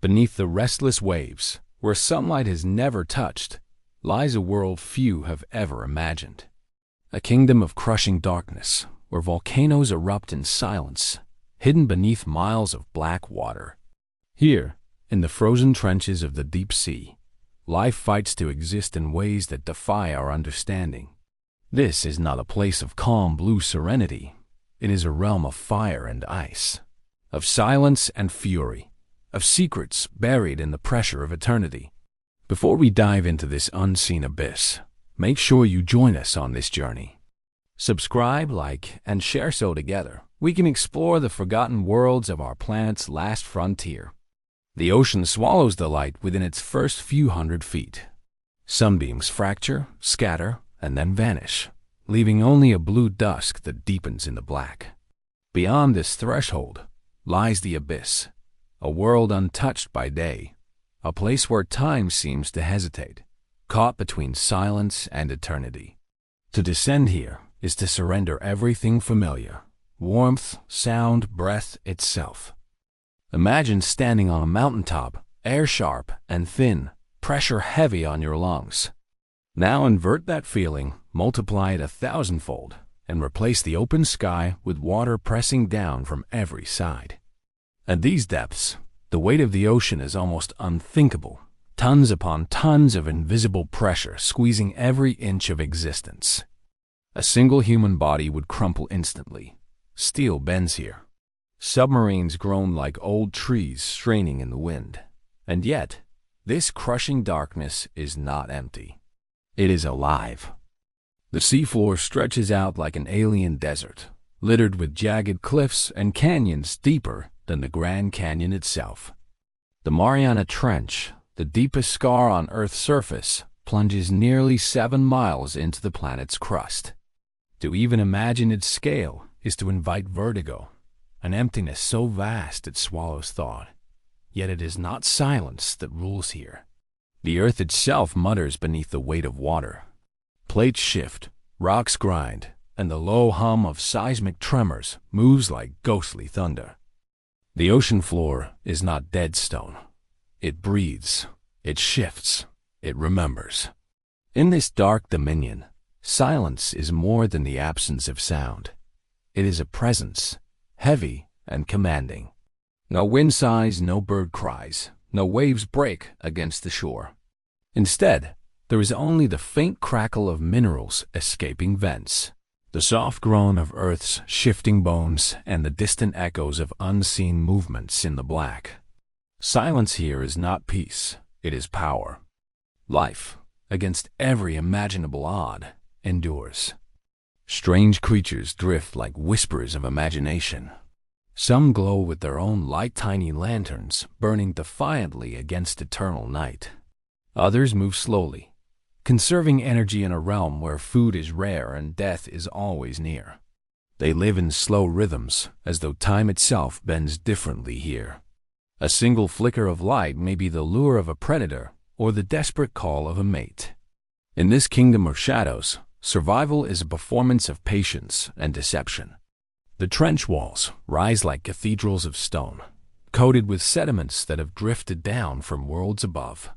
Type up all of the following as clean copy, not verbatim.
Beneath the restless waves, where sunlight has never touched, lies a world few have ever imagined. A kingdom of crushing darkness, where volcanoes erupt in silence, hidden beneath miles of black water. Here, in the frozen trenches of the deep sea, life fights to exist in ways that defy our understanding. This is not a place of calm blue serenity. It is a realm of fire and ice, of silence and fury, of secrets buried in the pressure of eternity. Before we dive into this unseen abyss, make sure you join us on this journey. Subscribe, like, and share so together we can explore the forgotten worlds of our planet's last frontier. The ocean swallows the light within its first few hundred feet. Sunbeams fracture, scatter, and then vanish, leaving only a blue dusk that deepens in the black. Beyond this threshold lies the abyss, a world untouched by day, a place where time seems to hesitate, caught between silence and eternity. To descend here is to surrender everything familiar, warmth, sound, breath itself. Imagine standing on a mountaintop, air sharp and thin, pressure heavy on your lungs. Now invert that feeling, multiply it 1,000-fold, and replace the open sky with water pressing down from every side. At these depths, the weight of the ocean is almost unthinkable, tons upon tons of invisible pressure squeezing every inch of existence. A single human body would crumple instantly. Steel bends here. Submarines groan like old trees straining in the wind. And yet, this crushing darkness is not empty. It is alive. The seafloor stretches out like an alien desert, littered with jagged cliffs and canyons deeper than the Grand Canyon itself. The Mariana Trench, the deepest scar on Earth's surface, plunges nearly 7 miles into the planet's crust. To even imagine its scale is to invite vertigo, an emptiness so vast it swallows thought. Yet it is not silence that rules here. The Earth itself mutters beneath the weight of water. Plates shift, rocks grind, and the low hum of seismic tremors moves like ghostly thunder. The ocean floor is not dead stone. It breathes, it shifts, it remembers. In this dark dominion, silence is more than the absence of sound. It is a presence, heavy and commanding. No wind sighs, no bird cries, no waves break against the shore. Instead, there is only the faint crackle of minerals escaping vents, the soft groan of Earth's shifting bones, and the distant echoes of unseen movements in the black. Silence here is not peace, it is power. Life, against every imaginable odd, endures. Strange creatures drift like whispers of imagination. Some glow with their own light tiny lanterns, burning defiantly against eternal night. Others move slowly, conserving energy in a realm where food is rare and death is always near. They live in slow rhythms, as though time itself bends differently here. A single flicker of light may be the lure of a predator or the desperate call of a mate. In this kingdom of shadows, survival is a performance of patience and deception. The trench walls rise like cathedrals of stone, coated with sediments that have drifted down from worlds above.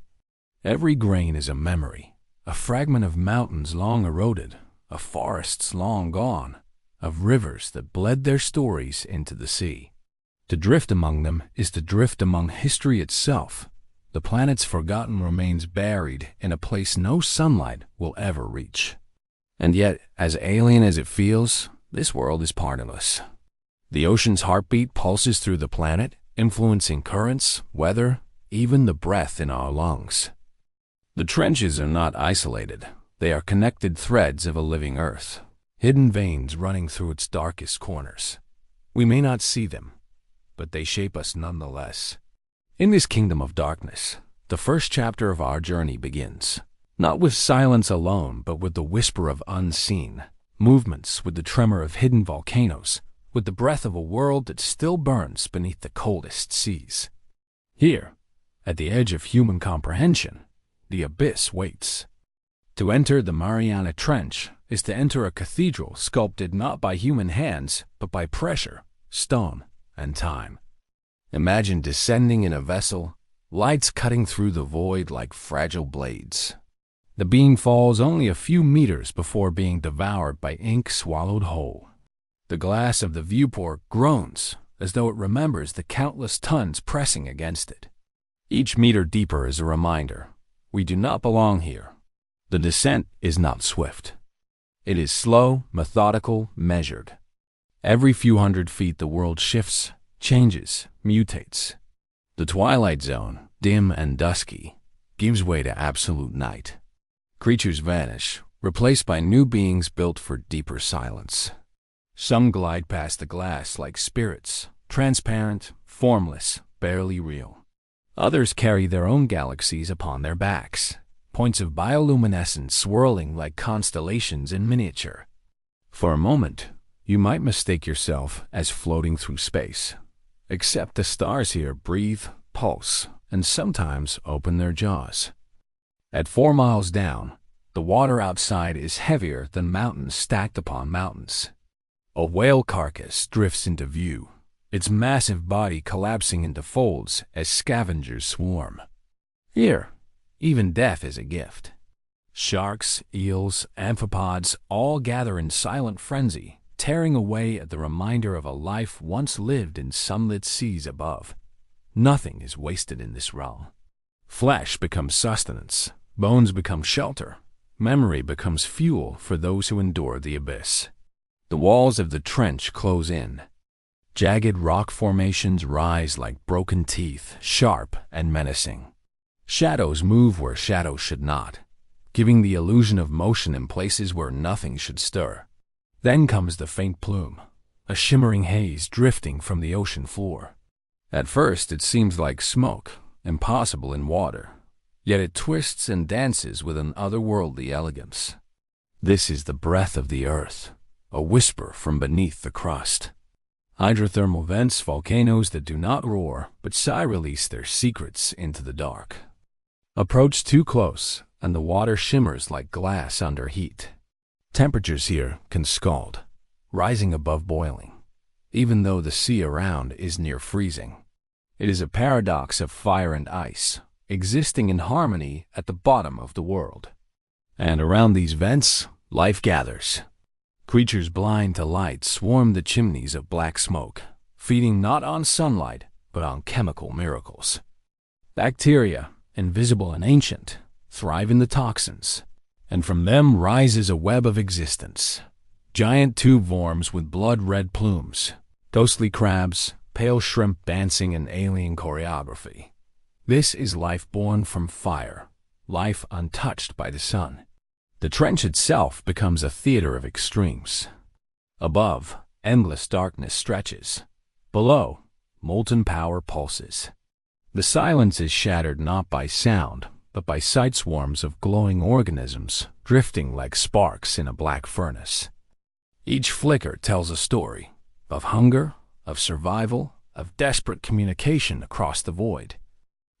Every grain is a memory, a fragment of mountains long eroded, of forests long gone, of rivers that bled their stories into the sea. To drift among them is to drift among history itself. The planet's forgotten remains buried in a place no sunlight will ever reach. And yet, as alien as it feels, this world is part of us. The ocean's heartbeat pulses through the planet, influencing currents, weather, even the breath in our lungs. The trenches are not isolated. They are connected threads of a living Earth, hidden veins running through its darkest corners. We may not see them, but they shape us nonetheless. In this kingdom of darkness, the first chapter of our journey begins, not with silence alone, but with the whisper of unseen movements, with the tremor of hidden volcanoes, with the breath of a world that still burns beneath the coldest seas. Here, at the edge of human comprehension, the abyss waits. To enter the Mariana Trench is to enter a cathedral sculpted not by human hands, but by pressure, stone, and time. Imagine descending in a vessel, lights cutting through the void like fragile blades. The beam falls only a few meters before being devoured by ink swallowed whole. The glass of the viewport groans as though it remembers the countless tons pressing against it. Each meter deeper is a reminder, we do not belong here. The descent is not swift. It is slow, methodical, measured. Every few hundred feet the world shifts, changes, mutates. The twilight zone, dim and dusky, gives way to absolute night. Creatures vanish, replaced by new beings built for deeper silence. Some glide past the glass like spirits, transparent, formless, barely real. Others carry their own galaxies upon their backs, points of bioluminescence swirling like constellations in miniature. For a moment, you might mistake yourself as floating through space, except the stars here breathe, pulse, and sometimes open their jaws. At 4 miles down, the water outside is heavier than mountains stacked upon mountains. A whale carcass drifts into view, its massive body collapsing into folds as scavengers swarm. Here, even death is a gift. Sharks, eels, amphipods all gather in silent frenzy, tearing away at the reminder of a life once lived in sunlit seas above. Nothing is wasted in this realm. Flesh becomes sustenance, bones become shelter, memory becomes fuel for those who endure the abyss. The walls of the trench close in. Jagged rock formations rise like broken teeth, sharp and menacing. Shadows move where shadows should not, giving the illusion of motion in places where nothing should stir. Then comes the faint plume, a shimmering haze drifting from the ocean floor. At first it seems like smoke, impossible in water, yet it twists and dances with an otherworldly elegance. This is the breath of the earth, a whisper from beneath the crust. Hydrothermal vents, volcanoes that do not roar, but sigh release their secrets into the dark. Approach too close, and the water shimmers like glass under heat. Temperatures here can scald, rising above boiling, even though the sea around is near freezing. It is a paradox of fire and ice, existing in harmony at the bottom of the world. And around these vents, life gathers. Creatures blind to light swarm the chimneys of black smoke, feeding not on sunlight, but on chemical miracles. Bacteria, invisible and ancient, thrive in the toxins, and from them rises a web of existence. Giant tube worms with blood-red plumes, ghostly crabs, pale shrimp dancing in alien choreography. This is life born from fire, life untouched by the sun. The trench itself becomes a theater of extremes. Above, endless darkness stretches. Below, molten power pulses. The silence is shattered not by sound, but by sight swarms of glowing organisms drifting like sparks in a black furnace. Each flicker tells a story of hunger, of survival, of desperate communication across the void.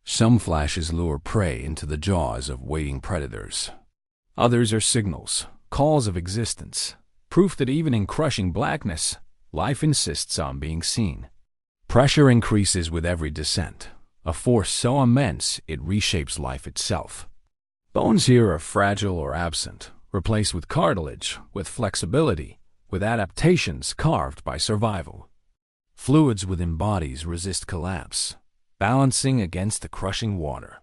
Some flashes lure prey into the jaws of waiting predators. Others are signals, calls of existence, proof that even in crushing blackness, life insists on being seen. Pressure increases with every descent, a force so immense it reshapes life itself. Bones here are fragile or absent, replaced with cartilage, with flexibility, with adaptations carved by survival. Fluids within bodies resist collapse, balancing against the crushing water.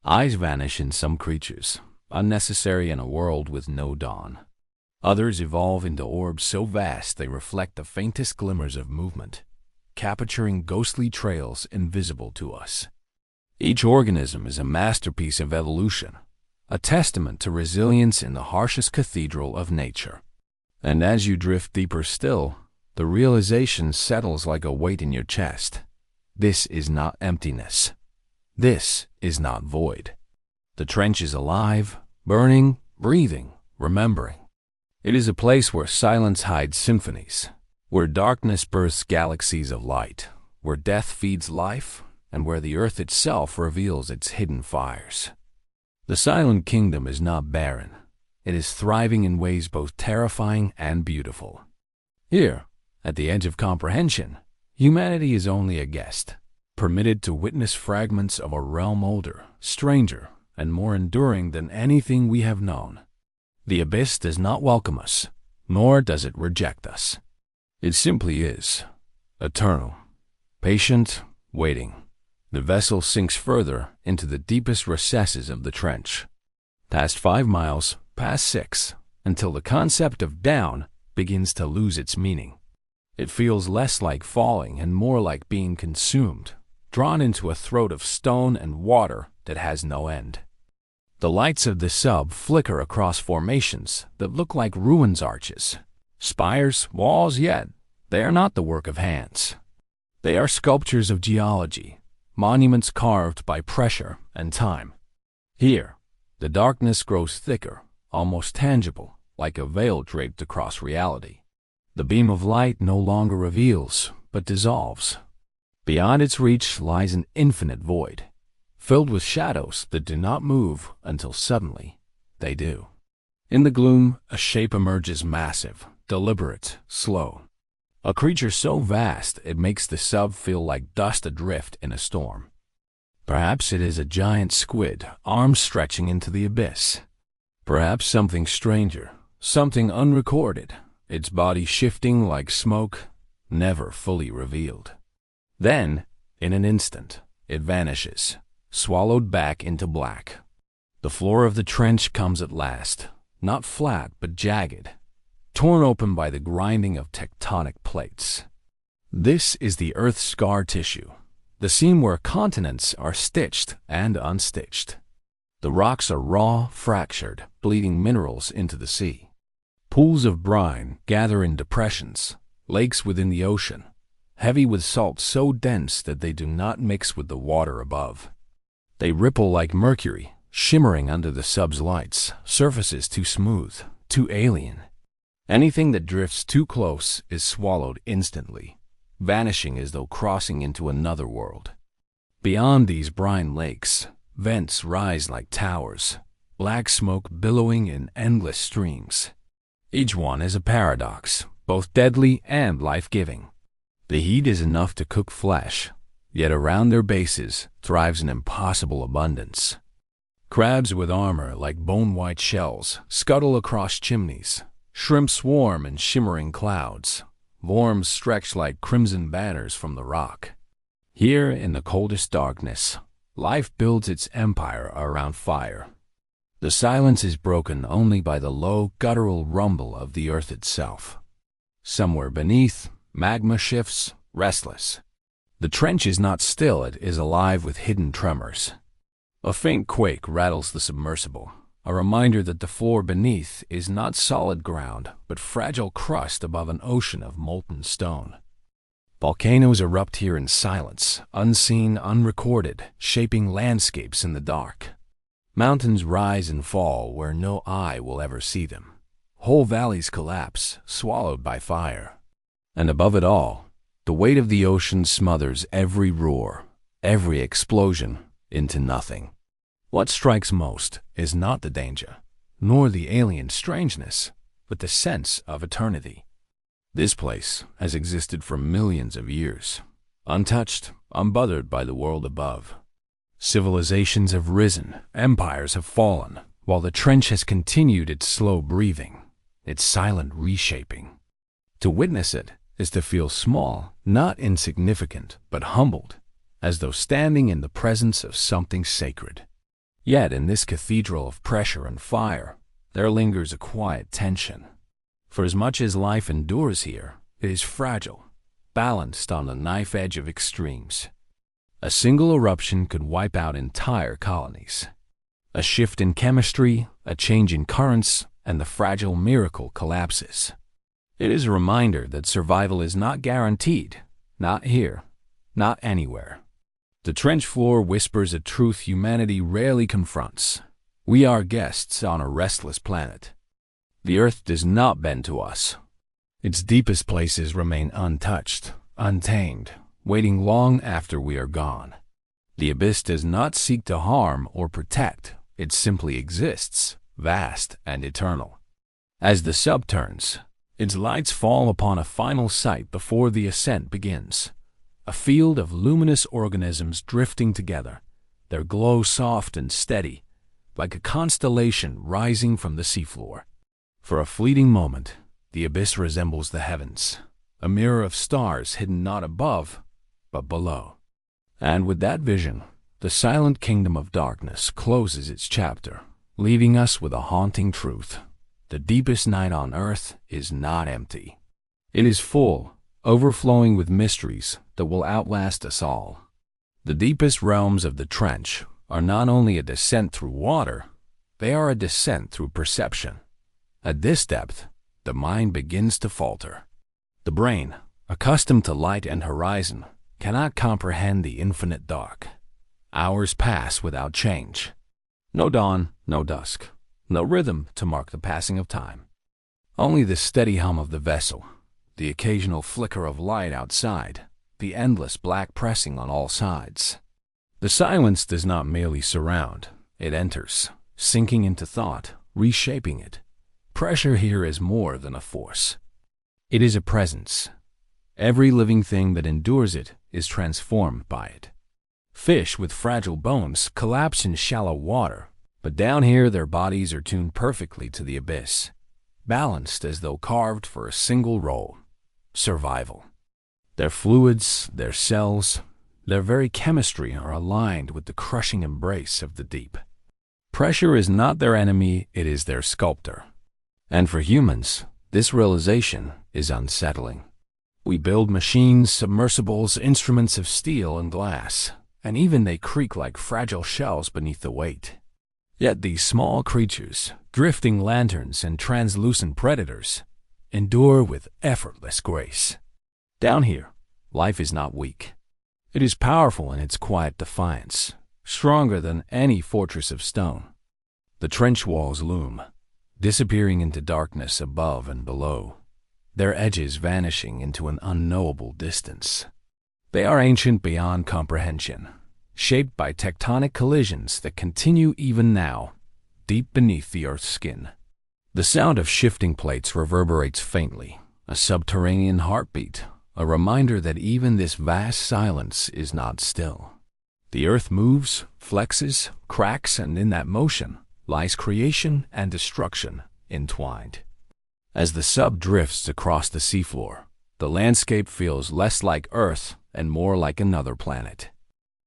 Eyes vanish in some creatures, unnecessary in a world with no dawn. Others evolve into orbs so vast they reflect the faintest glimmers of movement, capturing ghostly trails invisible to us. Each organism is a masterpiece of evolution, a testament to resilience in the harshest cathedral of nature. And as you drift deeper still, the realization settles like a weight in your chest. This is not emptiness. This is not void. The trench is alive, burning, breathing, remembering. It is a place where silence hides symphonies, where darkness births galaxies of light, where death feeds life, and where the earth itself reveals its hidden fires. The silent kingdom is not barren. It is thriving in ways both terrifying and beautiful. Here, at the edge of comprehension, humanity is only a guest, permitted to witness fragments of a realm older, stranger, and more enduring than anything we have known. The abyss does not welcome us, nor does it reject us. It simply is, eternal, patient, waiting. The vessel sinks further into the deepest recesses of the trench. Past 5 miles, past 6, until the concept of down begins to lose its meaning. It feels less like falling and more like being consumed, drawn into a throat of stone and water that has no end. The lights of the sub flicker across formations that look like ruins arches, spires, walls, yet they are not the work of hands. They are sculptures of geology, monuments carved by pressure and time. Here, the darkness grows thicker, almost tangible, like a veil draped across reality. The beam of light no longer reveals, but dissolves. Beyond its reach lies an infinite void, filled with shadows that do not move until suddenly they do. In the gloom, a shape emerges, massive, deliberate, slow. A creature so vast it makes the sub feel like dust adrift in a storm. Perhaps it is a giant squid, arms stretching into the abyss. Perhaps something stranger, something unrecorded, its body shifting like smoke, never fully revealed. Then, in an instant, it vanishes, swallowed back into black. The floor of the trench comes at last, not flat but jagged, torn open by the grinding of tectonic plates. This is the Earth's scar tissue, the seam where continents are stitched and unstitched. The rocks are raw, fractured, bleeding minerals into the sea. Pools of brine gather in depressions, lakes within the ocean, heavy with salt so dense that they do not mix with the water above. They ripple like mercury, shimmering under the sub's lights, surfaces too smooth, too alien. Anything that drifts too close is swallowed instantly, vanishing as though crossing into another world. Beyond these brine lakes, vents rise like towers, black smoke billowing in endless streams. Each one is a paradox, both deadly and life-giving. The heat is enough to cook flesh, yet around their bases thrives an impossible abundance. Crabs with armor like bone-white shells scuttle across chimneys. Shrimp swarm in shimmering clouds. Worms stretch like crimson banners from the rock. Here in the coldest darkness, life builds its empire around fire. The silence is broken only by the low, guttural rumble of the earth itself. Somewhere beneath, magma shifts, restless. The trench is not still, it is alive with hidden tremors. A faint quake rattles the submersible, a reminder that the floor beneath is not solid ground, but fragile crust above an ocean of molten stone. Volcanoes erupt here in silence, unseen, unrecorded, shaping landscapes in the dark. Mountains rise and fall where no eye will ever see them. Whole valleys collapse, swallowed by fire. And above it all, the weight of the ocean smothers every roar, every explosion, into nothing. What strikes most is not the danger, nor the alien strangeness, but the sense of eternity. This place has existed for millions of years, untouched, unbothered by the world above. Civilizations have risen, empires have fallen, while the trench has continued its slow breathing, its silent reshaping. To witness it is to feel small, not insignificant, but humbled, as though standing in the presence of something sacred. Yet in this cathedral of pressure and fire, there lingers a quiet tension. For as much as life endures here, it is fragile, balanced on the knife edge of extremes. A single eruption could wipe out entire colonies. A shift in chemistry, a change in currents, and the fragile miracle collapses. It is a reminder that survival is not guaranteed, not here, not anywhere. The trench floor whispers a truth humanity rarely confronts. We are guests on a restless planet. The earth does not bend to us. Its deepest places remain untouched, untamed, waiting long after we are gone. The abyss does not seek to harm or protect, it simply exists, vast and eternal. As the sub turns, its lights fall upon a final sight before the ascent begins. a field of luminous organisms drifting together, their glow soft and steady, like a constellation rising from the seafloor. For a fleeting moment, the abyss resembles the heavens, a mirror of stars hidden not above, but below. And with that vision, the silent kingdom of darkness closes its chapter, leaving us with a haunting truth. The deepest night on earth is not empty. It is full, overflowing with mysteries that will outlast us all. The deepest realms of the trench are not only a descent through water, they are a descent through perception. At this depth, the mind begins to falter. The brain, accustomed to light and horizon, cannot comprehend the infinite dark. Hours pass without change. No dawn, no dusk, no rhythm to mark the passing of time. Only the steady hum of the vessel, the occasional flicker of light outside, the endless black pressing on all sides. The silence does not merely surround, it enters, sinking into thought, reshaping it. Pressure here is more than a force. It is a presence. Every living thing that endures it is transformed by it. Fish with fragile bones collapse in shallow water, but down here their bodies are tuned perfectly to the abyss, balanced as though carved for a single role: survival. Their fluids, their cells, their very chemistry are aligned with the crushing embrace of the deep. Pressure is not their enemy, it is their sculptor. And for humans, this realization is unsettling. We build machines, submersibles, instruments of steel and glass, and even they creak like fragile shells beneath the weight. Yet these small creatures, drifting lanterns and translucent predators, endure with effortless grace. Down here, life is not weak. It is powerful in its quiet defiance, stronger than any fortress of stone. The trench walls loom, disappearing into darkness above and below, their edges vanishing into an unknowable distance. They are ancient beyond comprehension, shaped by tectonic collisions that continue even now, deep beneath the Earth's skin. The sound of shifting plates reverberates faintly, a subterranean heartbeat, a reminder that even this vast silence is not still. The Earth moves, flexes, cracks, and in that motion lies creation and destruction entwined. As the sub drifts across the seafloor, the landscape feels less like Earth and more like another planet.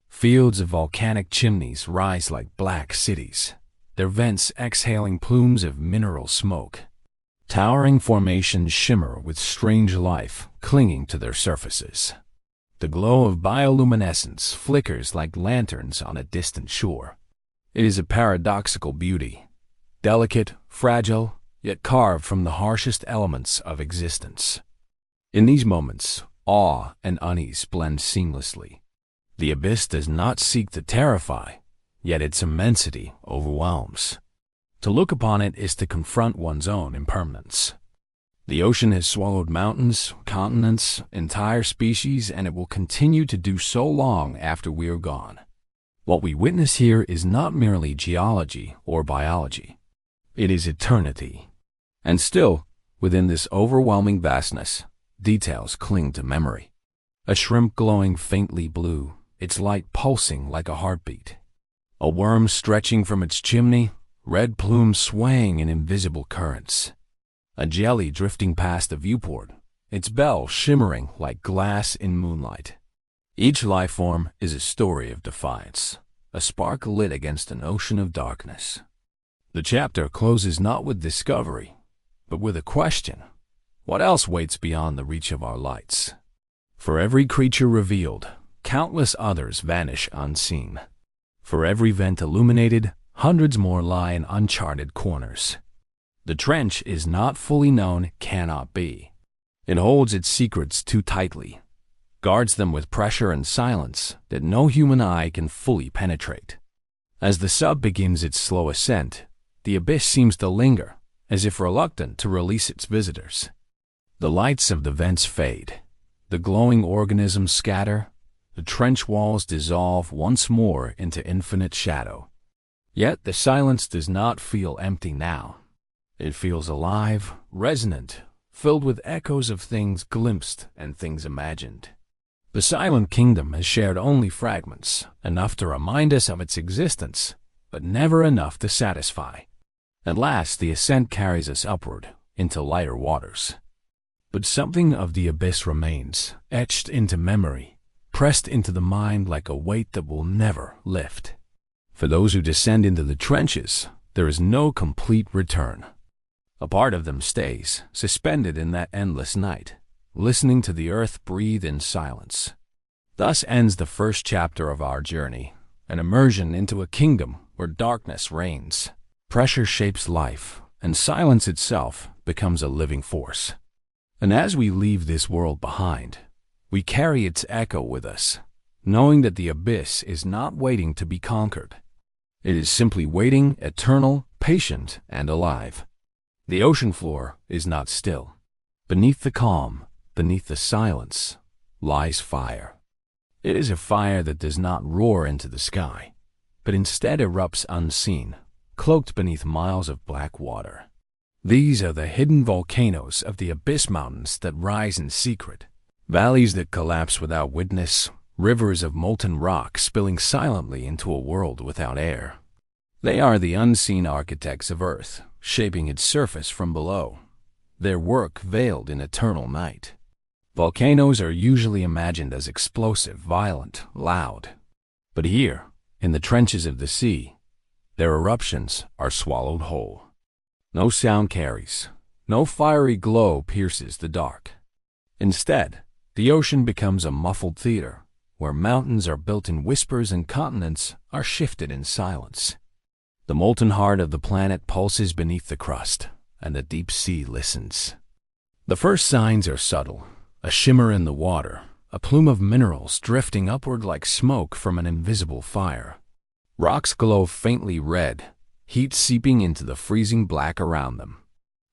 Fields of volcanic chimneys rise like black cities, their vents exhaling plumes of mineral smoke. Towering formations shimmer with strange life clinging to their surfaces. The glow of bioluminescence flickers like lanterns on a distant shore. It is a paradoxical beauty, delicate, fragile, yet carved from the harshest elements of existence. In these moments, awe and unease blend seamlessly. The abyss does not seek to terrify, yet its immensity overwhelms. To look upon it is to confront one's own impermanence. The ocean has swallowed mountains, continents, entire species, and it will continue to do so long after we are gone. What we witness here is not merely geology or biology. It is eternity. And still, within this overwhelming vastness, details cling to memory. A shrimp glowing faintly blue, its light pulsing like a heartbeat. A worm stretching from its chimney, red plumes swaying in invisible currents. A jelly drifting past a viewport, its bell shimmering like glass in moonlight. Each life form is a story of defiance, a spark lit against an ocean of darkness. The chapter closes not with discovery, but with a question. What else waits beyond the reach of our lights? For every creature revealed, countless others vanish unseen. For every vent illuminated, hundreds more lie in uncharted corners. The trench is not fully known, cannot be. It holds its secrets too tightly, guards them with pressure and silence that no human eye can fully penetrate. As the sub begins its slow ascent, the abyss seems to linger, as if reluctant to release its visitors. The lights of the vents fade, the glowing organisms scatter, the trench walls dissolve once more into infinite shadow. Yet the silence does not feel empty now. It feels alive, resonant, filled with echoes of things glimpsed and things imagined. The silent kingdom has shared only fragments, enough to remind us of its existence, but never enough to satisfy. At last, the ascent carries us upward, into lighter waters. But something of the abyss remains, etched into memory, pressed into the mind like a weight that will never lift. For those who descend into the trenches, there is no complete return. A part of them stays, suspended in that endless night, listening to the earth breathe in silence. Thus ends the first chapter of our journey, an immersion into a kingdom where darkness reigns, pressure shapes life, and silence itself becomes a living force. And as we leave this world behind, we carry its echo with us, knowing that the abyss is not waiting to be conquered. It is simply waiting, eternal, patient, and alive. The ocean floor is not still. Beneath the calm, beneath the silence, lies fire. It is a fire that does not roar into the sky, but instead erupts unseen, cloaked beneath miles of black water. These are the hidden volcanoes of the abyss mountains that rise in secret, valleys that collapse without witness, rivers of molten rock spilling silently into a world without air. They are the unseen architects of Earth, shaping its surface from below, their work veiled in eternal night. Volcanoes are usually imagined as explosive, violent, loud. But here, in the trenches of the sea, their eruptions are swallowed whole. No sound carries, no fiery glow pierces the dark. Instead, the ocean becomes a muffled theater, where mountains are built in whispers and continents are shifted in silence. The molten heart of the planet pulses beneath the crust, and the deep sea listens. The first signs are subtle, a shimmer in the water, a plume of minerals drifting upward like smoke from an invisible fire. Rocks glow faintly red, heat seeping into the freezing black around them.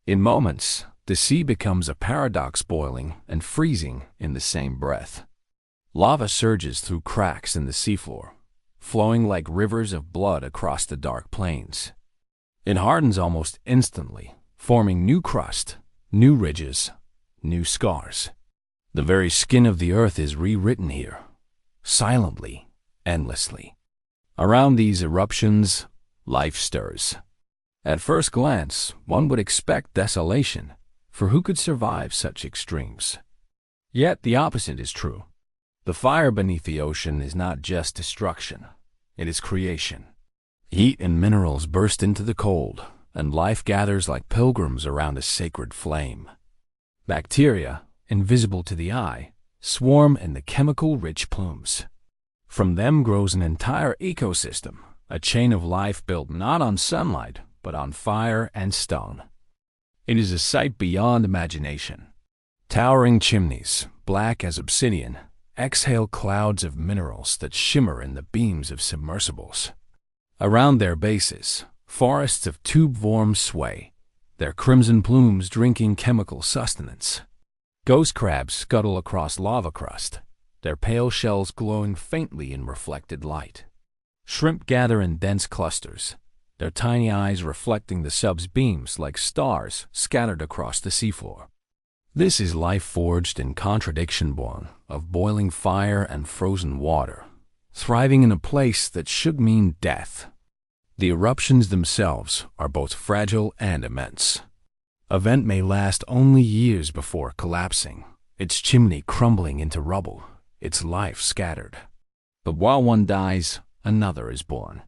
In moments, the sea becomes a paradox, boiling and freezing in the same breath. Lava surges through cracks in the seafloor, flowing like rivers of blood across the dark plains. It hardens almost instantly, forming new crust, new ridges, new scars. The very skin of the earth is rewritten here, silently, endlessly. Around these eruptions, life stirs. At first glance, one would expect desolation, for who could survive such extremes? Yet the opposite is true. The fire beneath the ocean is not just destruction, it is creation. Heat and minerals burst into the cold, and life gathers like pilgrims around a sacred flame. Bacteria, invisible to the eye, swarm in the chemical-rich plumes. From them grows an entire ecosystem, a chain of life built not on sunlight, but on fire and stone. It is a sight beyond imagination. Towering chimneys, black as obsidian, exhale clouds of minerals that shimmer in the beams of submersibles. Around their bases, forests of tube worms sway, their crimson plumes drinking chemical sustenance. Ghost crabs scuttle across lava crust, their pale shells glowing faintly in reflected light. Shrimp gather in dense clusters, their tiny eyes reflecting the sub's beams like stars scattered across the seafloor. This is life forged in contradiction, born of boiling fire and frozen water, thriving in a place that should mean death. The eruptions themselves are both fragile and immense. A vent may last only years before collapsing, its chimney crumbling into rubble, its life scattered. But while one dies, another is born.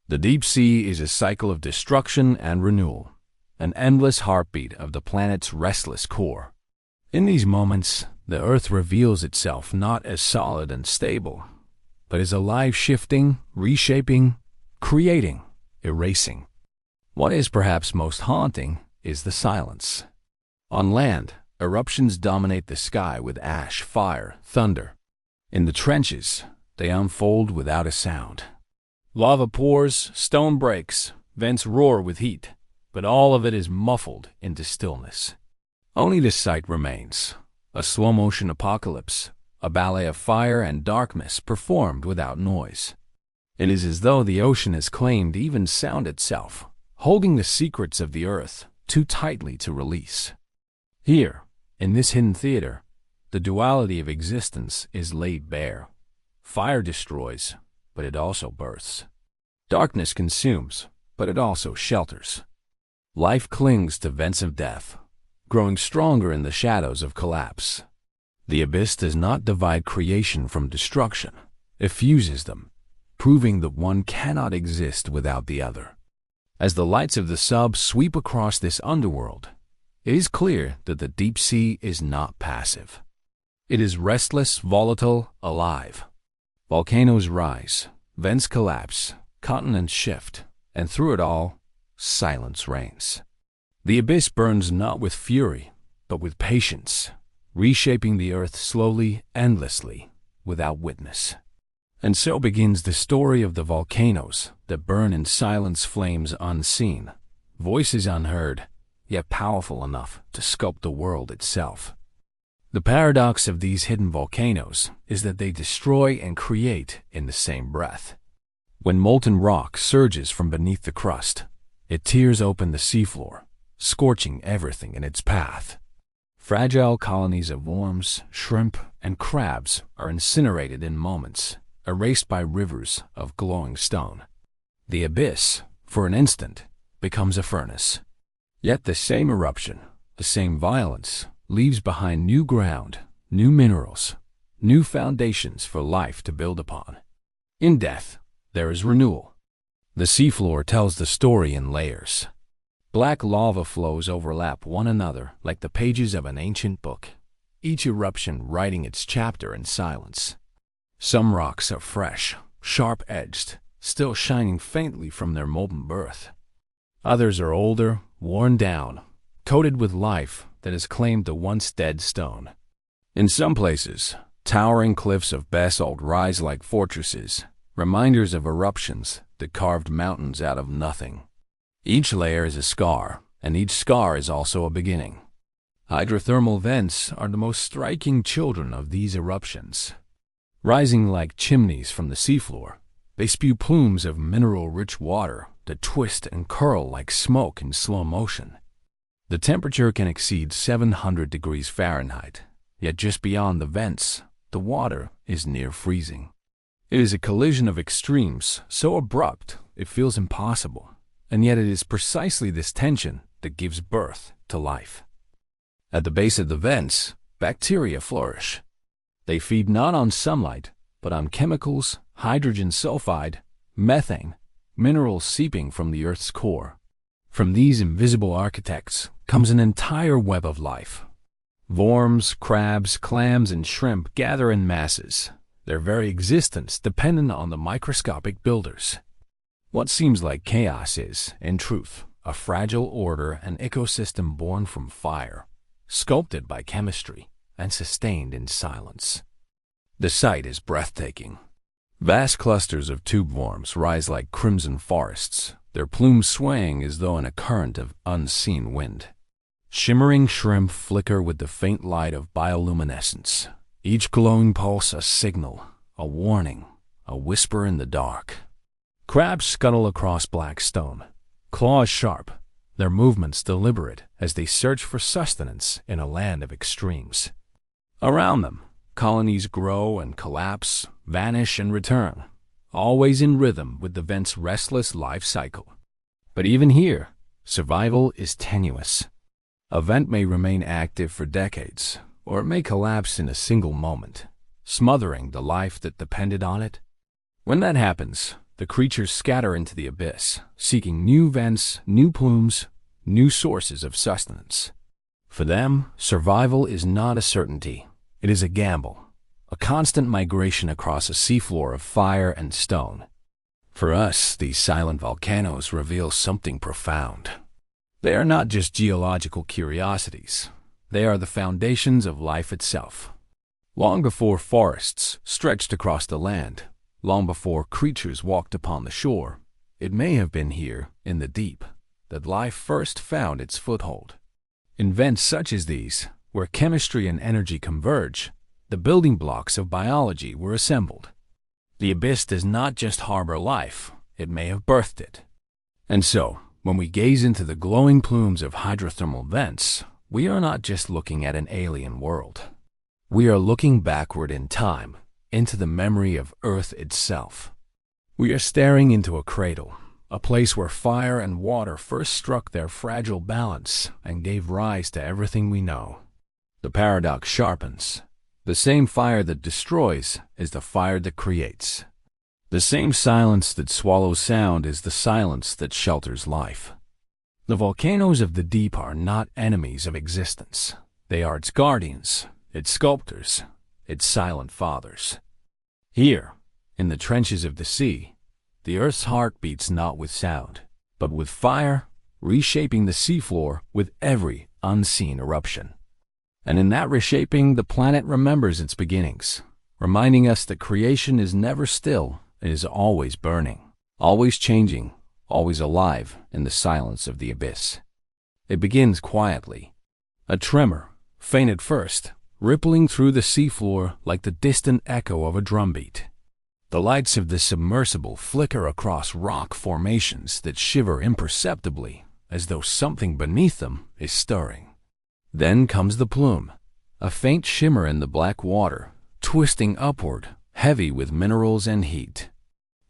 The deep sea is a cycle of destruction and renewal, an endless heartbeat of the planet's restless core. In these moments, the Earth reveals itself not as solid and stable, but as alive, shifting, reshaping, creating, erasing. What is perhaps most haunting is the silence. On land, eruptions dominate the sky with ash, fire, thunder. In the trenches, they unfold without a sound. Lava pours, stone breaks, vents roar with heat, but all of it is muffled into stillness. Only the sight remains, a slow-motion apocalypse, a ballet of fire and darkness performed without noise. It is as though the ocean has claimed even sound itself, holding the secrets of the earth too tightly to release. Here, in this hidden theater, the duality of existence is laid bare. Fire destroys, but it also births. Darkness consumes, but it also shelters. Life clings to vents of death, growing stronger in the shadows of collapse. The abyss does not divide creation from destruction. It fuses them, proving that one cannot exist without the other. As the lights of the sub sweep across this underworld, it is clear that the deep sea is not passive. It is restless, volatile, alive. Volcanoes rise, vents collapse, continents shift, and through it all, silence reigns. The abyss burns not with fury, but with patience, reshaping the earth slowly, endlessly, without witness. And so begins the story of the volcanoes that burn in silence, flames unseen, voices unheard, yet powerful enough to sculpt the world itself. The paradox of these hidden volcanoes is that they destroy and create in the same breath. When molten rock surges from beneath the crust, it tears open the seafloor, scorching everything in its path. Fragile colonies of worms, shrimp, and crabs are incinerated in moments, erased by rivers of glowing stone. The abyss, for an instant, becomes a furnace. Yet the same eruption, the same violence, leaves behind new ground, new minerals, new foundations for life to build upon. In death, there is renewal. The seafloor tells the story in layers. Black lava flows overlap one another like the pages of an ancient book, each eruption writing its chapter in silence. Some rocks are fresh, sharp-edged, still shining faintly from their molten birth. Others are older, worn down, coated with life that has claimed the once dead stone. In some places, towering cliffs of basalt rise like fortresses, reminders of eruptions that carved mountains out of nothing. Each layer is a scar, and each scar is also a beginning. Hydrothermal vents are the most striking children of these eruptions. Rising like chimneys from the seafloor, they spew plumes of mineral-rich water that twist and curl like smoke in slow motion. The temperature can exceed 700 degrees Fahrenheit, yet just beyond the vents, the water is near freezing. It is a collision of extremes so abrupt it feels impossible, and yet it is precisely this tension that gives birth to life. At the base of the vents, bacteria flourish. They feed not on sunlight, but on chemicals, hydrogen sulfide, methane, minerals seeping from the Earth's core. From these invisible architects comes an entire web of life. Worms, crabs, clams, and shrimp gather in masses, their very existence dependent on the microscopic builders. What seems like chaos is, in truth, a fragile order and ecosystem born from fire, sculpted by chemistry, and sustained in silence. The sight is breathtaking. Vast clusters of tube worms rise like crimson forests, their plumes swaying as though in a current of unseen wind. Shimmering shrimp flicker with the faint light of bioluminescence, each glowing pulse a signal, a warning, a whisper in the dark. Crabs scuttle across black stone, claws sharp, their movements deliberate as they search for sustenance in a land of extremes. Around them, colonies grow and collapse, vanish and return, always in rhythm with the vent's restless life cycle. But even here, survival is tenuous. A vent may remain active for decades, or it may collapse in a single moment, smothering the life that depended on it. When that happens, the creatures scatter into the abyss, seeking new vents, new plumes, new sources of sustenance. For them, survival is not a certainty. It is a gamble, a constant migration across a seafloor of fire and stone. For us, these silent volcanoes reveal something profound. They are not just geological curiosities. They are the foundations of life itself. Long before forests stretched across the land, long before creatures walked upon the shore, it may have been here, in the deep, that life first found its foothold. In vents such as these, where chemistry and energy converge, the building blocks of biology were assembled. The abyss does not just harbor life, it may have birthed it. And so, when we gaze into the glowing plumes of hydrothermal vents, we are not just looking at an alien world. We are looking backward in time, into the memory of Earth itself. We are staring into a cradle, a place where fire and water first struck their fragile balance and gave rise to everything we know. The paradox sharpens. The same fire that destroys is the fire that creates. The same silence that swallows sound is the silence that shelters life. The volcanoes of the deep are not enemies of existence. They are its guardians, its sculptors, its silent fathers. Here, in the trenches of the sea, the Earth's heart beats not with sound, but with fire, reshaping the seafloor with every unseen eruption. And in that reshaping, the planet remembers its beginnings, reminding us that creation is never still, it is always burning, always changing, always alive in the silence of the abyss. It begins quietly, a tremor, faint at first, rippling through the seafloor like the distant echo of a drumbeat. The lights of the submersible flicker across rock formations that shiver imperceptibly, as though something beneath them is stirring. Then comes the plume, a faint shimmer in the black water, twisting upward, heavy with minerals and heat.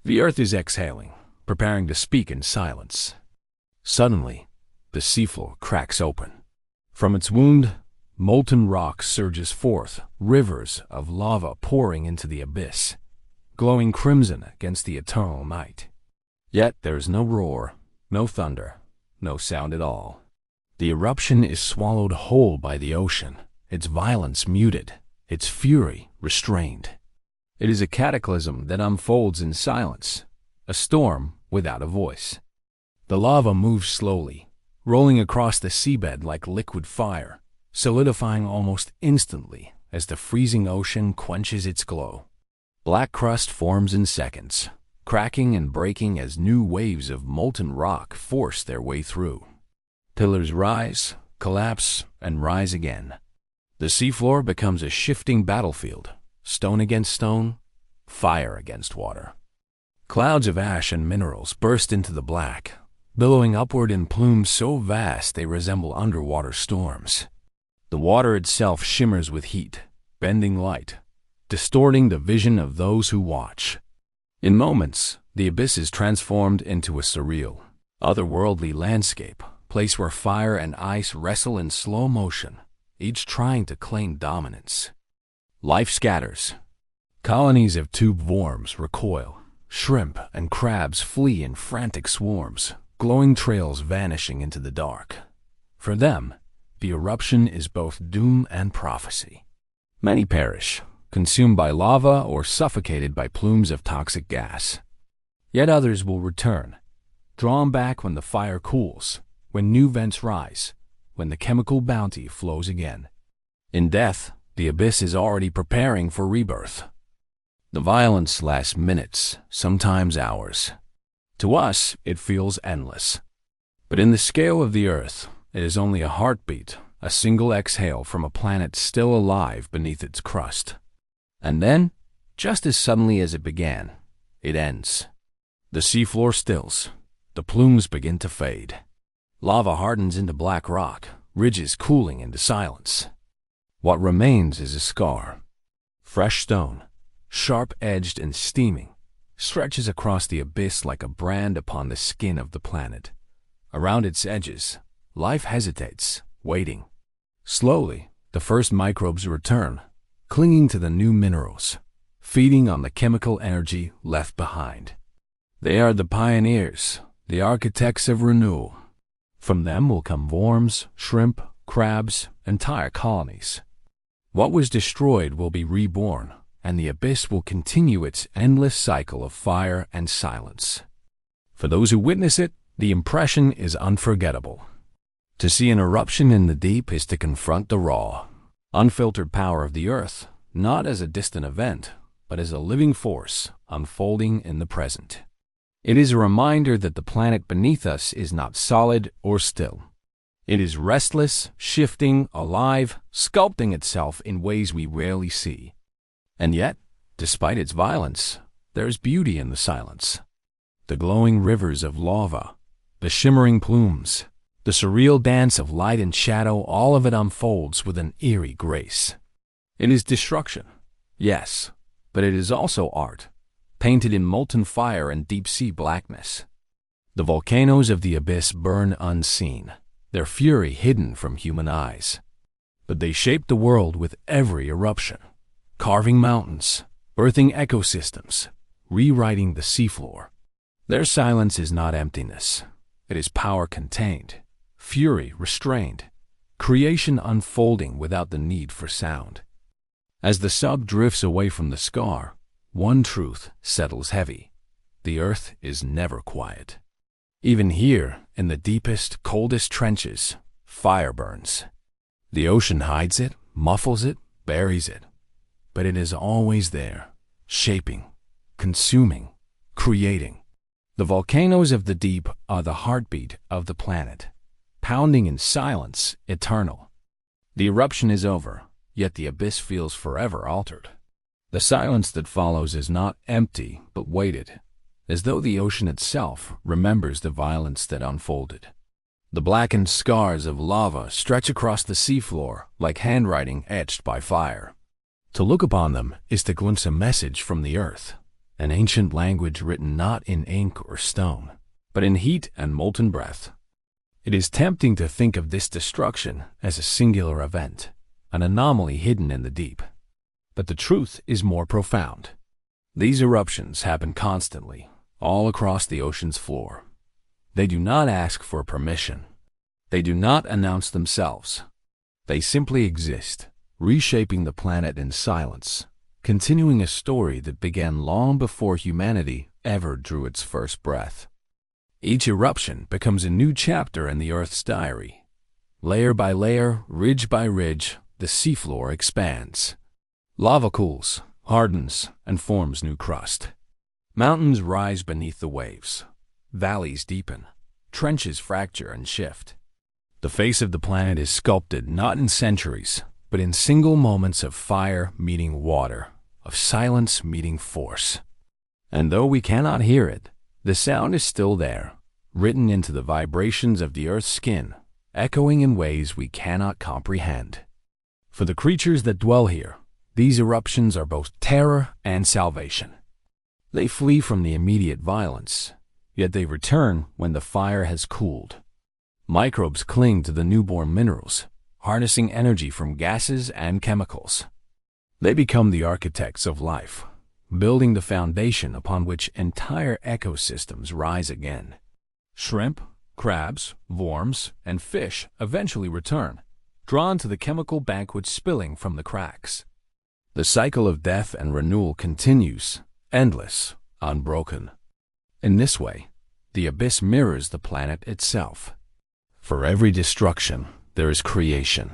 The Earth is exhaling, preparing to speak in silence. Suddenly, the seafloor cracks open. From its wound, molten rock surges forth, rivers of lava pouring into the abyss, glowing crimson against the eternal night. Yet there is no roar, no thunder, no sound at all. The eruption is swallowed whole by the ocean, its violence muted, its fury restrained. It is a cataclysm that unfolds in silence, a storm without a voice. The lava moves slowly, rolling across the seabed like liquid fire, solidifying almost instantly as the freezing ocean quenches its glow. Black crust forms in seconds, cracking and breaking as new waves of molten rock force their way through. Pillars rise, collapse, and rise again. The seafloor becomes a shifting battlefield, stone against stone, fire against water. Clouds of ash and minerals burst into the black, billowing upward in plumes so vast they resemble underwater storms. The water itself shimmers with heat, bending light, distorting the vision of those who watch. In moments, the abyss is transformed into a surreal, otherworldly landscape, place where fire and ice wrestle in slow motion, each trying to claim dominance. Life scatters. Colonies of tube worms recoil, shrimp and crabs flee in frantic swarms, glowing trails vanishing into the dark. For them, the eruption is both doom and prophecy. Many perish, consumed by lava or suffocated by plumes of toxic gas. Yet others will return, drawn back when the fire cools, when new vents rise, when the chemical bounty flows again. In death, the abyss is already preparing for rebirth. The violence lasts minutes, sometimes hours. To us, it feels endless. But in the scale of the Earth, it is only a heartbeat, a single exhale from a planet still alive beneath its crust. And then, just as suddenly as it began, it ends. The seafloor stills. The plumes begin to fade. Lava hardens into black rock, ridges cooling into silence. What remains is a scar. Fresh stone, sharp-edged and steaming, stretches across the abyss like a brand upon the skin of the planet. Around its edges, life hesitates, waiting. Slowly, the first microbes return, clinging to the new minerals, feeding on the chemical energy left behind. They are the pioneers, the architects of renewal. From them will come worms, shrimp, crabs, entire colonies. What was destroyed will be reborn, and the abyss will continue its endless cycle of fire and silence. For those who witness it, the impression is unforgettable. To see an eruption in the deep is to confront the raw, unfiltered power of the Earth, not as a distant event, but as a living force unfolding in the present. It is a reminder that the planet beneath us is not solid or still. It is restless, shifting, alive, sculpting itself in ways we rarely see. And yet, despite its violence, there is beauty in the silence. The glowing rivers of lava, the shimmering plumes, the surreal dance of light and shadow, all of it unfolds with an eerie grace. It is destruction, yes, but it is also art, painted in molten fire and deep-sea blackness. The volcanoes of the abyss burn unseen, their fury hidden from human eyes. But they shape the world with every eruption, carving mountains, birthing ecosystems, rewriting the seafloor. Their silence is not emptiness. It is power contained, fury restrained, creation unfolding without the need for sound. As the sub drifts away from the scar, one truth settles heavy. The earth is never quiet. Even here, in the deepest, coldest trenches, fire burns. The ocean hides it, muffles it, buries it. But it is always there, shaping, consuming, creating. The volcanoes of the deep are the heartbeat of the planet, pounding in silence, eternal. The eruption is over, yet the abyss feels forever altered. The silence that follows is not empty, but weighted, as though the ocean itself remembers the violence that unfolded. The blackened scars of lava stretch across the seafloor like handwriting etched by fire. To look upon them is to glimpse a message from the earth, an ancient language written not in ink or stone, but in heat and molten breath. It is tempting to think of this destruction as a singular event, an anomaly hidden in the deep. But the truth is more profound. These eruptions happen constantly, all across the ocean's floor. They do not ask for permission. They do not announce themselves. They simply exist, reshaping the planet in silence, continuing a story that began long before humanity ever drew its first breath. Each eruption becomes a new chapter in the Earth's diary. Layer by layer, ridge by ridge, the seafloor expands. Lava cools, hardens, and forms new crust. Mountains rise beneath the waves. Valleys deepen. Trenches fracture and shift. The face of the planet is sculpted not in centuries, but in single moments of fire meeting water, of silence meeting force. And though we cannot hear it, the sound is still there, written into the vibrations of the Earth's skin, echoing in ways we cannot comprehend. For the creatures that dwell here, these eruptions are both terror and salvation. They flee from the immediate violence, yet they return when the fire has cooled. Microbes cling to the newborn minerals, harnessing energy from gases and chemicals. They become the architects of life, building the foundation upon which entire ecosystems rise again. Shrimp, crabs, worms, and fish eventually return, drawn to the chemical banquet spilling from the cracks. The cycle of death and renewal continues, endless, unbroken. In this way, the abyss mirrors the planet itself. For every destruction, there is creation.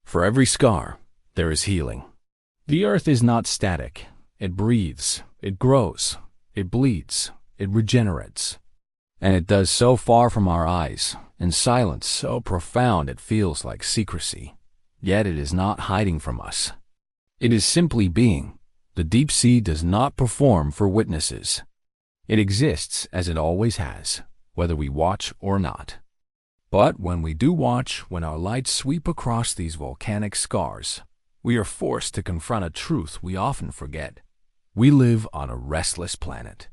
For every scar, there is healing. The earth is not static. It breathes, it grows, it bleeds, it regenerates. And it does so far from our eyes, in silence so profound it feels like secrecy. Yet it is not hiding from us. It is simply being. The deep sea does not perform for witnesses. It exists as it always has, whether we watch or not. But when we do watch, when our lights sweep across these volcanic scars, we are forced to confront a truth we often forget. We live on a restless planet.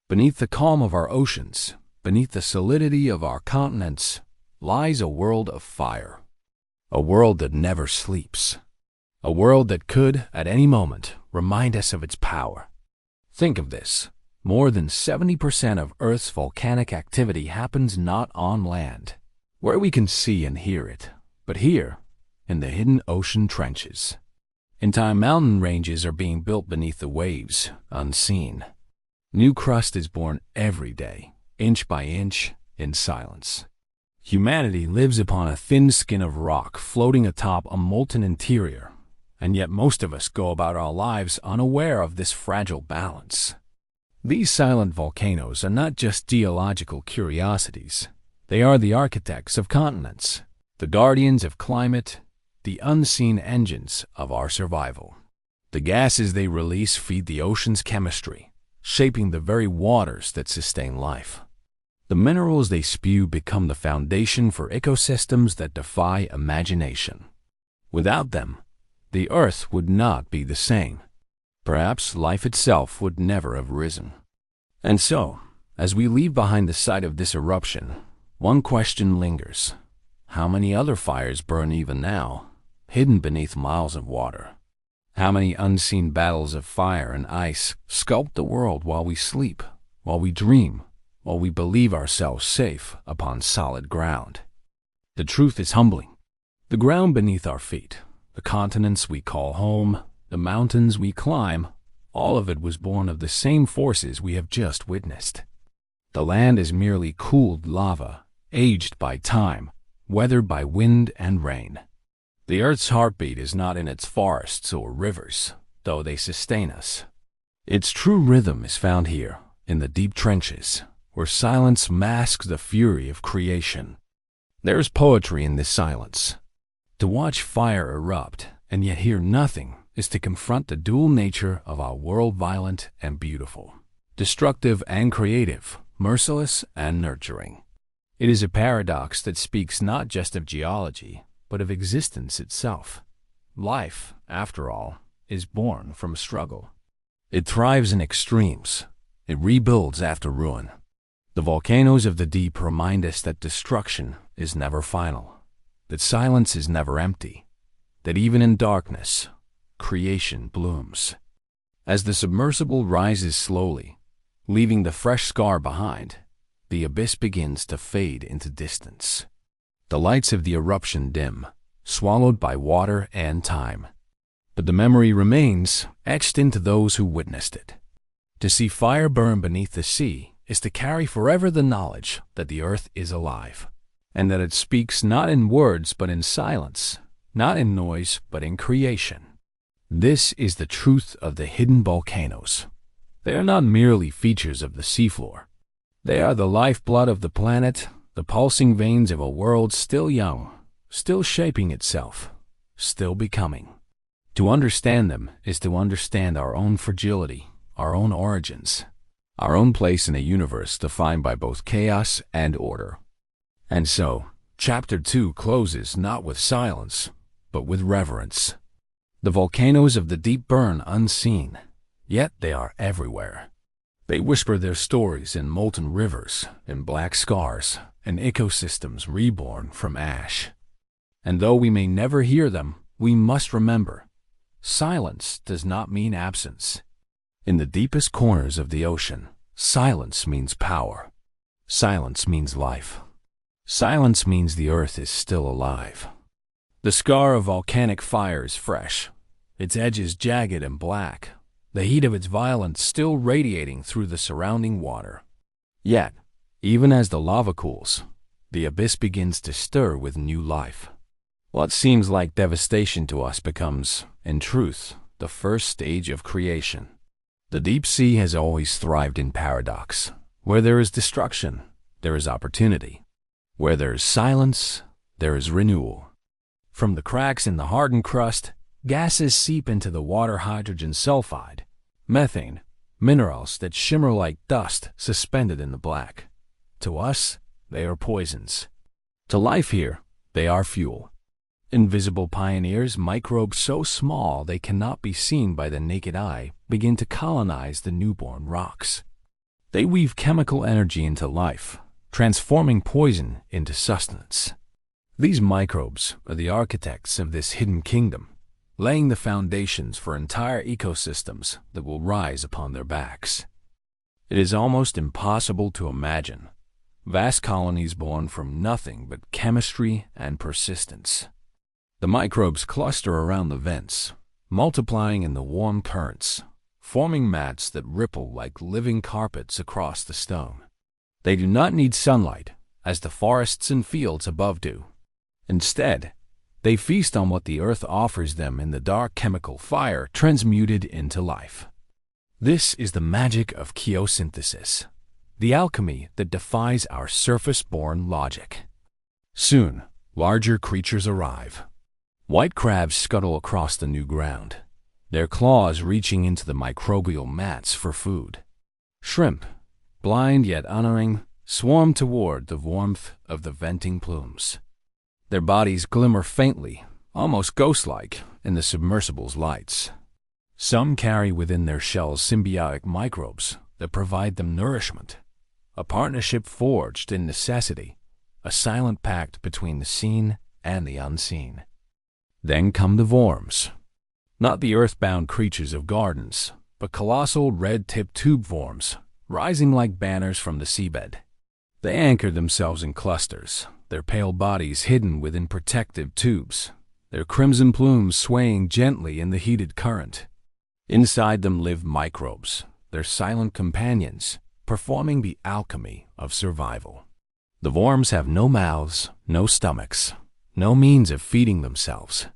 Beneath the calm of our oceans, beneath the solidity of our continents, lies a world of fire. A world that never sleeps. A world that could, at any moment, remind us of its power. Think of this. More than 70% of Earth's volcanic activity happens not on land, where we can see and hear it, but here, in the hidden ocean trenches. Entire mountain ranges are being built beneath the waves, unseen. New crust is born every day, inch by inch, in silence. Humanity lives upon a thin skin of rock floating atop a molten interior, and yet most of us go about our lives unaware of this fragile balance. These silent volcanoes are not just geological curiosities. They are the architects of continents, the guardians of climate, the unseen engines of our survival. The gases they release feed the ocean's chemistry, shaping the very waters that sustain life. The minerals they spew become the foundation for ecosystems that defy imagination. Without them, the Earth would not be the same. Perhaps life itself would never have risen. And so, as we leave behind the site of this eruption, one question lingers. How many other fires burn even now, hidden beneath miles of water? How many unseen battles of fire and ice sculpt the world while we sleep, while we dream, while we believe ourselves safe upon solid ground? The truth is humbling. The ground beneath our feet, the continents we call home, the mountains we climb, all of it was born of the same forces we have just witnessed. The land is merely cooled lava, aged by time, weathered by wind and rain. The Earth's heartbeat is not in its forests or rivers, though they sustain us. Its true rhythm is found here, in the deep trenches, where silence masks the fury of creation. There is poetry in this silence. To watch fire erupt and yet hear nothing is to confront the dual nature of our world, violent and beautiful, destructive and creative, merciless and nurturing. It is a paradox that speaks not just of geology, but of existence itself. Life, after all, is born from struggle. It thrives in extremes. It rebuilds after ruin. The volcanoes of the deep remind us that destruction is never final, that silence is never empty, that even in darkness, creation blooms. As the submersible rises slowly, leaving the fresh scar behind, the abyss begins to fade into distance. The lights of the eruption dim, swallowed by water and time. But the memory remains, etched into those who witnessed it. To see fire burn beneath the sea is to carry forever the knowledge that the Earth is alive, and that it speaks not in words but in silence, not in noise but in creation. This is the truth of the hidden volcanoes. They are not merely features of the seafloor. They are the lifeblood of the planet, the pulsing veins of a world still young, still shaping itself, still becoming. To understand them is to understand our own fragility, our own origins, our own place in a universe defined by both chaos and order. And so, Chapter 2 closes not with silence, but with reverence. The volcanoes of the deep burn unseen, yet they are everywhere. They whisper their stories in molten rivers, in black scars, and ecosystems reborn from ash. And though we may never hear them, we must remember, silence does not mean absence. In the deepest corners of the ocean, silence means power. Silence means life. Silence means the Earth is still alive. The scar of volcanic fire is fresh, its edges jagged and black, the heat of its violence still radiating through the surrounding water. Yet, even as the lava cools, the abyss begins to stir with new life. What seems like devastation to us becomes, in truth, the first stage of creation. The deep sea has always thrived in paradox. Where there is destruction, there is opportunity. Where there is silence, there is renewal. From the cracks in the hardened crust, gases seep into the water: hydrogen sulfide, methane, minerals that shimmer like dust suspended in the black. To us, they are poisons. To life here, they are fuel. Invisible pioneers, microbes so small they cannot be seen by the naked eye, begin to colonize the newborn rocks. They weave chemical energy into life, transforming poison into sustenance. These microbes are the architects of this hidden kingdom, laying the foundations for entire ecosystems that will rise upon their backs. It is almost impossible to imagine vast colonies born from nothing but chemistry and persistence. The microbes cluster around the vents, multiplying in the warm currents, forming mats that ripple like living carpets across the stone. They do not need sunlight, as the forests and fields above do. Instead, they feast on what the earth offers them in the dark chemical fire transmuted into life. This is the magic of geosynthesis, the alchemy that defies our surface-born logic. Soon, larger creatures arrive. White crabs scuttle across the new ground, their claws reaching into the microbial mats for food. Shrimp, blind yet unerring, swarm toward the warmth of the venting plumes. Their bodies glimmer faintly, almost ghost-like, in the submersible's lights. Some carry within their shells symbiotic microbes that provide them nourishment, a partnership forged in necessity, a silent pact between the seen and the unseen. Then come the worms, not the earthbound creatures of gardens, but colossal red-tipped tube worms, rising like banners from the seabed. They anchor themselves in clusters, their pale bodies hidden within protective tubes, their crimson plumes swaying gently in the heated current. Inside them live microbes, their silent companions, performing the alchemy of survival. The worms have no mouths, no stomachs, no means of feeding themselves.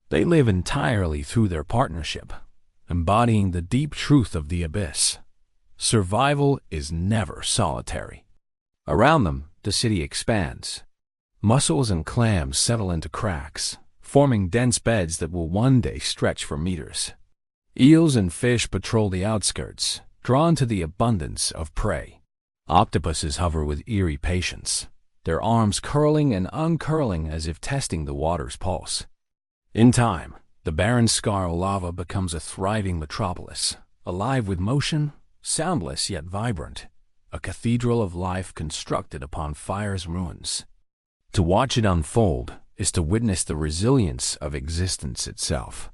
They live entirely through their partnership, embodying the deep truth of the abyss. Survival is never solitary. Around them, the city expands. Mussels and clams settle into cracks, forming dense beds that will one day stretch for meters. Eels and fish patrol the outskirts, drawn to the abundance of prey. Octopuses hover with eerie patience, their arms curling and uncurling as if testing the water's pulse. In time, the barren scar of lava becomes a thriving metropolis, alive with motion, soundless yet vibrant, a cathedral of life constructed upon fire's ruins. To watch it unfold is to witness the resilience of existence itself.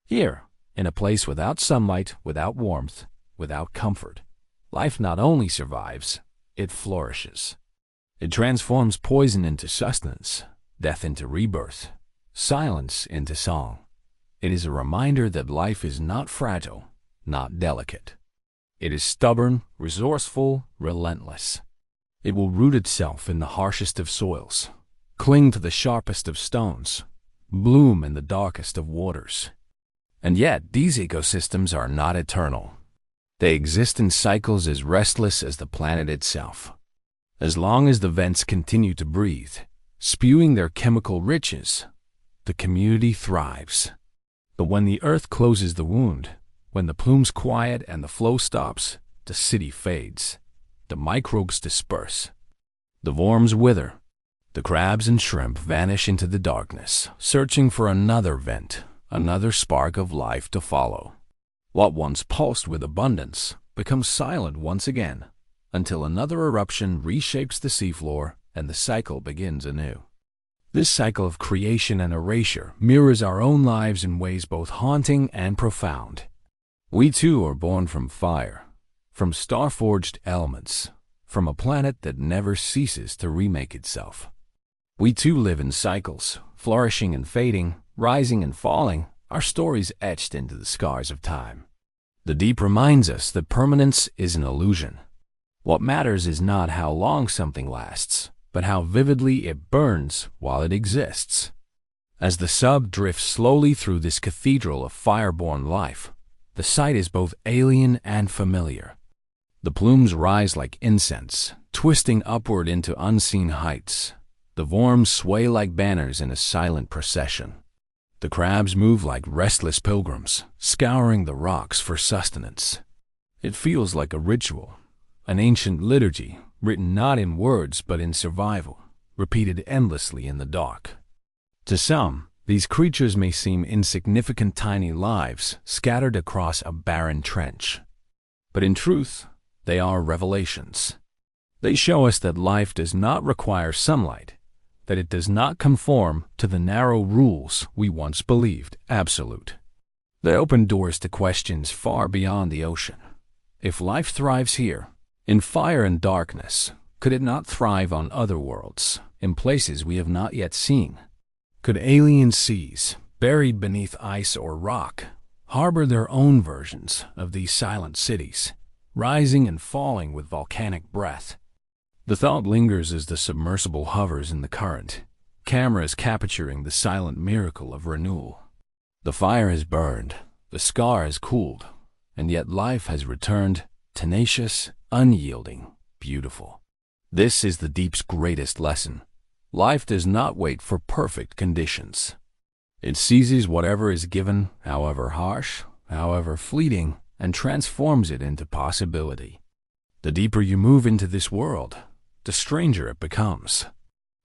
Here, in a place without sunlight, without warmth, without comfort, life not only survives, it flourishes. It transforms poison into sustenance, death into rebirth, silence into song. It is a reminder that life is not fragile, not delicate. It is stubborn, resourceful, relentless. It will root itself in the harshest of soils, cling to the sharpest of stones, bloom in the darkest of waters. And yet, these ecosystems are not eternal. They exist in cycles as restless as the planet itself. As long as the vents continue to breathe, spewing their chemical riches, the community thrives. But when the earth closes the wound, when the plumes quiet and the flow stops, the city fades. The microbes disperse. The worms wither. The crabs and shrimp vanish into the darkness, searching for another vent, another spark of life to follow. What once pulsed with abundance becomes silent once again, until another eruption reshapes the seafloor and the cycle begins anew. This cycle of creation and erasure mirrors our own lives in ways both haunting and profound. We too are born from fire, from star-forged elements, from a planet that never ceases to remake itself. We too live in cycles, flourishing and fading, rising and falling, our stories etched into the scars of time. The deep reminds us that permanence is an illusion. What matters is not how long something lasts, but how vividly it burns while it exists. As the sub drifts slowly through this cathedral of fire-born life, the sight is both alien and familiar. The plumes rise like incense, twisting upward into unseen heights. The worms sway like banners in a silent procession. The crabs move like restless pilgrims, scouring the rocks for sustenance. It feels like a ritual, an ancient liturgy, written not in words but in survival, repeated endlessly in the dark. To some, these creatures may seem insignificant tiny lives scattered across a barren trench. But in truth, they are revelations. They show us that life does not require sunlight, that it does not conform to the narrow rules we once believed absolute. They open doors to questions far beyond the ocean. If life thrives here, in fire and darkness, could it not thrive on other worlds, in places we have not yet seen? Could alien seas, buried beneath ice or rock, harbor their own versions of these silent cities, rising and falling with volcanic breath? The thought lingers as the submersible hovers in the current, cameras capturing the silent miracle of renewal. The fire has burned, the scar has cooled, and yet life has returned, tenacious, unyielding, beautiful. This is the deep's greatest lesson. Life does not wait for perfect conditions. It seizes whatever is given, however harsh, however fleeting, and transforms it into possibility. The deeper you move into this world, the stranger it becomes.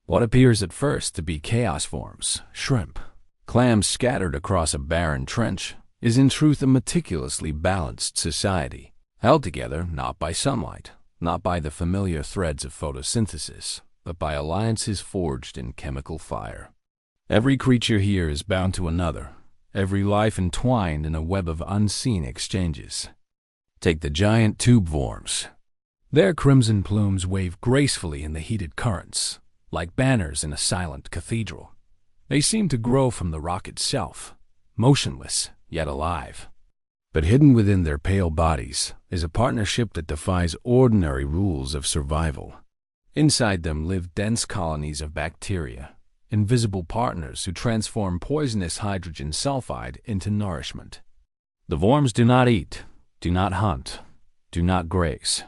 What appears at first to be chaos forms, shrimp, Clams scattered across a barren trench is in truth a meticulously balanced society, held together not by sunlight, not by the familiar threads of photosynthesis, but by alliances forged in chemical fire. Every creature here is bound to another, every life entwined in a web of unseen exchanges. Take the giant tube worms. Their crimson plumes wave gracefully in the heated currents, like banners in a silent cathedral. They seem to grow from the rock itself, motionless yet alive. But hidden within their pale bodies is a partnership that defies ordinary rules of survival. Inside them live dense colonies of bacteria, invisible partners who transform poisonous hydrogen sulfide into nourishment. The worms do not eat, do not hunt, do not graze.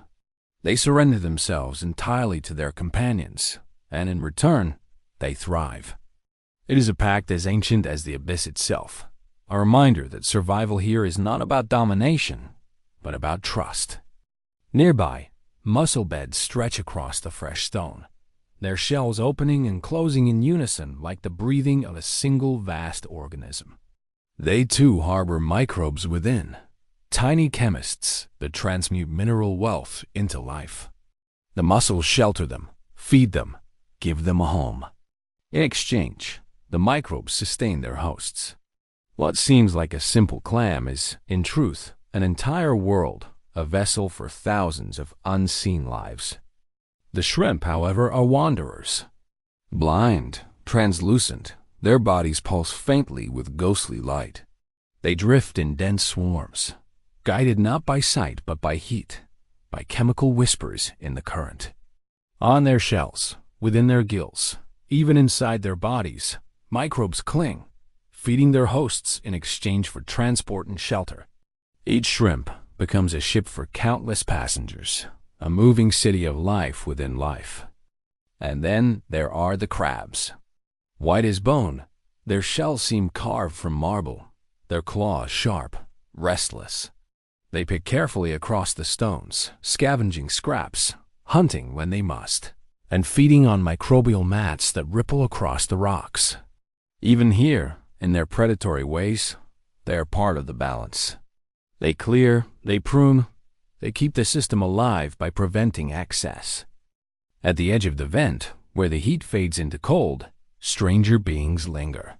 They surrender themselves entirely to their companions, and in return, they thrive. It is a pact as ancient as the abyss itself, a reminder that survival here is not about domination, but about trust. Nearby, mussel beds stretch across the fresh stone, their shells opening and closing in unison like the breathing of a single vast organism. They too harbor microbes within, tiny chemists that transmute mineral wealth into life. The mussels shelter them, feed them, give them a home. In exchange, the microbes sustain their hosts. What seems like a simple clam is, in truth, an entire world, a vessel for thousands of unseen lives. The shrimp, however, are wanderers. Blind, translucent, their bodies pulse faintly with ghostly light. They drift in dense swarms, guided not by sight but by heat, by chemical whispers in the current. On their shells, within their gills, even inside their bodies, microbes cling, feeding their hosts in exchange for transport and shelter. Each shrimp becomes a ship for countless passengers, a moving city of life within life. And then there are the crabs. White as bone, their shells seem carved from marble, their claws sharp, restless. They pick carefully across the stones, scavenging scraps, hunting when they must, and feeding on microbial mats that ripple across the rocks. Even here, in their predatory ways, they are part of the balance. They clear, they prune, they keep the system alive by preventing excess. At the edge of the vent, where the heat fades into cold, stranger beings linger.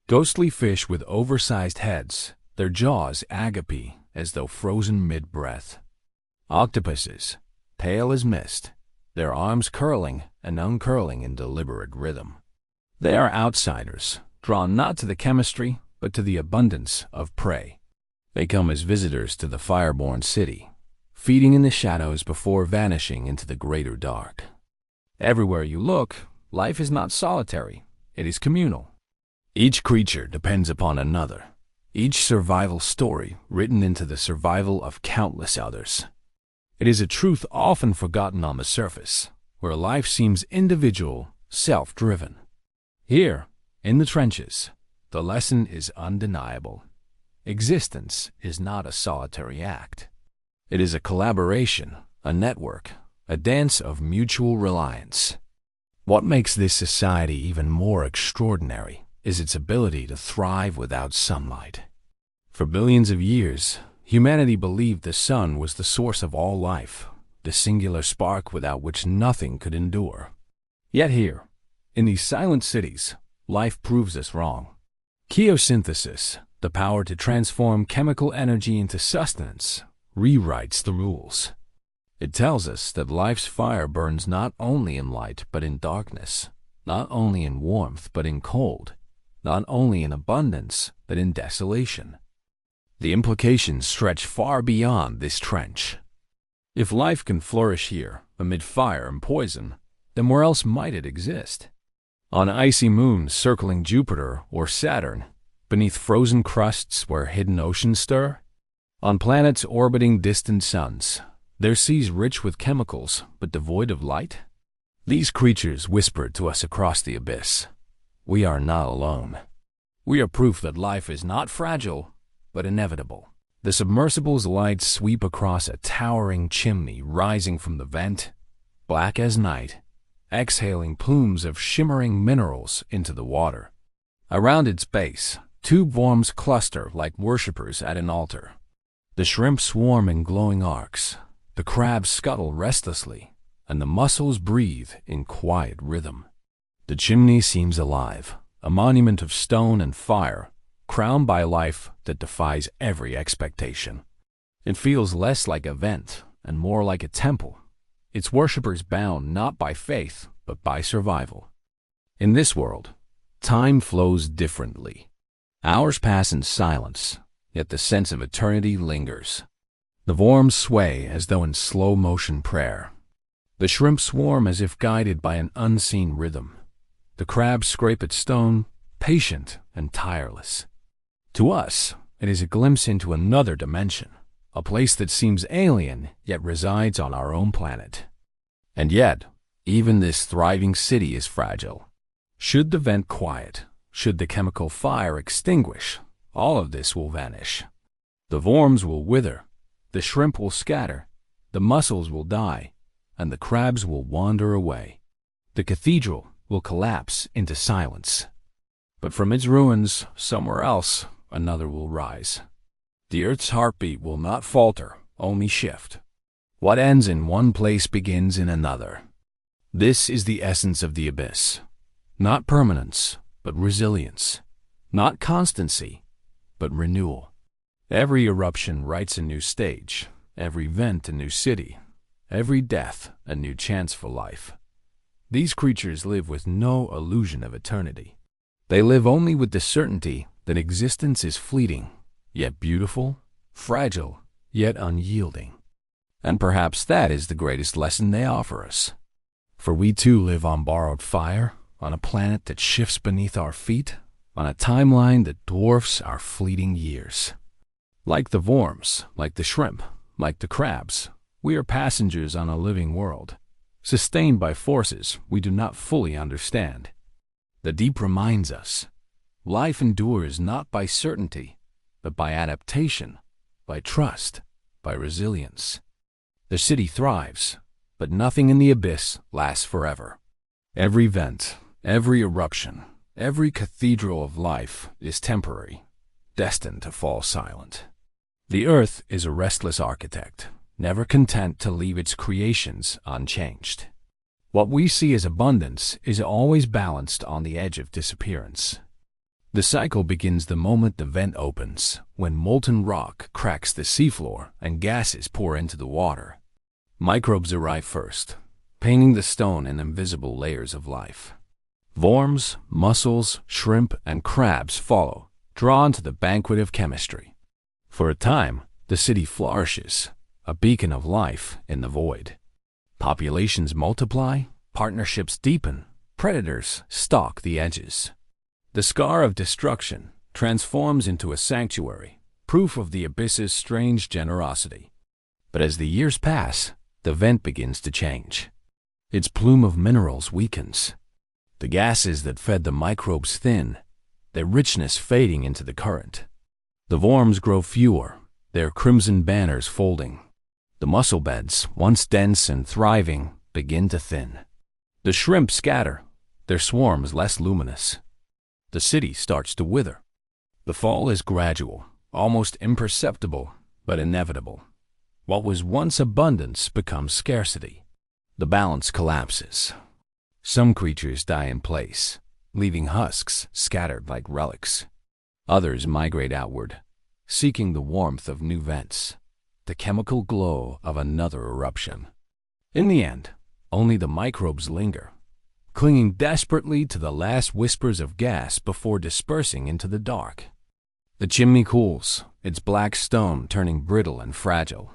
Ghostly fish with oversized heads, their jaws agape as though frozen mid-breath. Octopuses, pale as mist, their arms curling and uncurling in deliberate rhythm. They are outsiders, drawn not to the chemistry, but to the abundance of prey. They come as visitors to the fire-born city, feeding in the shadows before vanishing into the greater dark. Everywhere you look, life is not solitary, it is communal. Each creature depends upon another, each survival story written into the survival of countless others. It is a truth often forgotten on the surface, where life seems individual, self-driven. Here, in the trenches, the lesson is undeniable. Existence is not a solitary act. It is a collaboration, a network, a dance of mutual reliance. What makes this society even more extraordinary is its ability to thrive without sunlight. For billions of years, humanity believed the sun was the source of all life, the singular spark without which nothing could endure. Yet here, in these silent cities, life proves us wrong. Chemosynthesis, the power to transform chemical energy into sustenance, rewrites the rules. It tells us that life's fire burns not only in light but in darkness, not only in warmth but in cold, not only in abundance but in desolation. The implications stretch far beyond this trench. If life can flourish here amid fire and poison, then where else might it exist? On icy moons circling Jupiter or Saturn, beneath frozen crusts where hidden oceans stir? On planets orbiting distant suns, their seas rich with chemicals but devoid of light? These creatures whispered to us across the abyss. We are not alone. We are proof that life is not fragile, but inevitable. The submersible's lights sweep across a towering chimney rising from the vent, black as night, exhaling plumes of shimmering minerals into the water. Around its base, tube worms cluster like worshippers at an altar. The shrimp swarm in glowing arcs, the crabs scuttle restlessly, and the mussels breathe in quiet rhythm. The chimney seems alive, a monument of stone and fire, crowned by life that defies every expectation. It feels less like a vent and more like a temple, its worshippers bound not by faith but by survival. In this world, time flows differently. Hours pass in silence, yet the sense of eternity lingers. The worms sway as though in slow-motion prayer. The shrimp swarm as if guided by an unseen rhythm. The crabs scrape at stone, patient and tireless. To us, it is a glimpse into another dimension, a place that seems alien yet resides on our own planet. And yet, even this thriving city is fragile. Should the vent quiet, should the chemical fire extinguish, all of this will vanish. The worms will wither, the shrimp will scatter, the mussels will die, and the crabs will wander away. The cathedral will collapse into silence. But from its ruins, somewhere else, another will rise. The Earth's heartbeat will not falter, only shift. What ends in one place begins in another. This is the essence of the abyss. Not permanence, but resilience. Not constancy, but renewal. Every eruption writes a new stage, every vent a new city, every death a new chance for life. These creatures live with no illusion of eternity. They live only with the certainty that existence is fleeting, yet beautiful, fragile, yet unyielding. And perhaps that is the greatest lesson they offer us. For we too live on borrowed fire, on a planet that shifts beneath our feet, on a timeline that dwarfs our fleeting years. Like the worms, like the shrimp, like the crabs, we are passengers on a living world, sustained by forces we do not fully understand. The deep reminds us, life endures not by certainty, but by adaptation, by trust, by resilience. The city thrives, but nothing in the abyss lasts forever. Every vent, every eruption, every cathedral of life is temporary, destined to fall silent. The earth is a restless architect, never content to leave its creations unchanged. What we see as abundance is always balanced on the edge of disappearance. The cycle begins the moment the vent opens, when molten rock cracks the seafloor and gases pour into the water. Microbes arrive first, painting the stone in invisible layers of life. Worms, mussels, shrimp, and crabs follow, drawn to the banquet of chemistry. For a time, the city flourishes, a beacon of life in the void. Populations multiply, partnerships deepen, predators stalk the edges. The scar of destruction transforms into a sanctuary, proof of the abyss's strange generosity. But as the years pass, the vent begins to change. Its plume of minerals weakens. The gases that fed the microbes thin, their richness fading into the current. The worms grow fewer, their crimson banners folding. The mussel beds, once dense and thriving, begin to thin. The shrimp scatter, their swarms less luminous. The city starts to wither. The fall is gradual, almost imperceptible, but inevitable. What was once abundance becomes scarcity. The balance collapses. Some creatures die in place, leaving husks scattered like relics. Others migrate outward, seeking the warmth of new vents, the chemical glow of another eruption. In the end, only the microbes linger, clinging desperately to the last whispers of gas before dispersing into the dark. The chimney cools, its black stone turning brittle and fragile.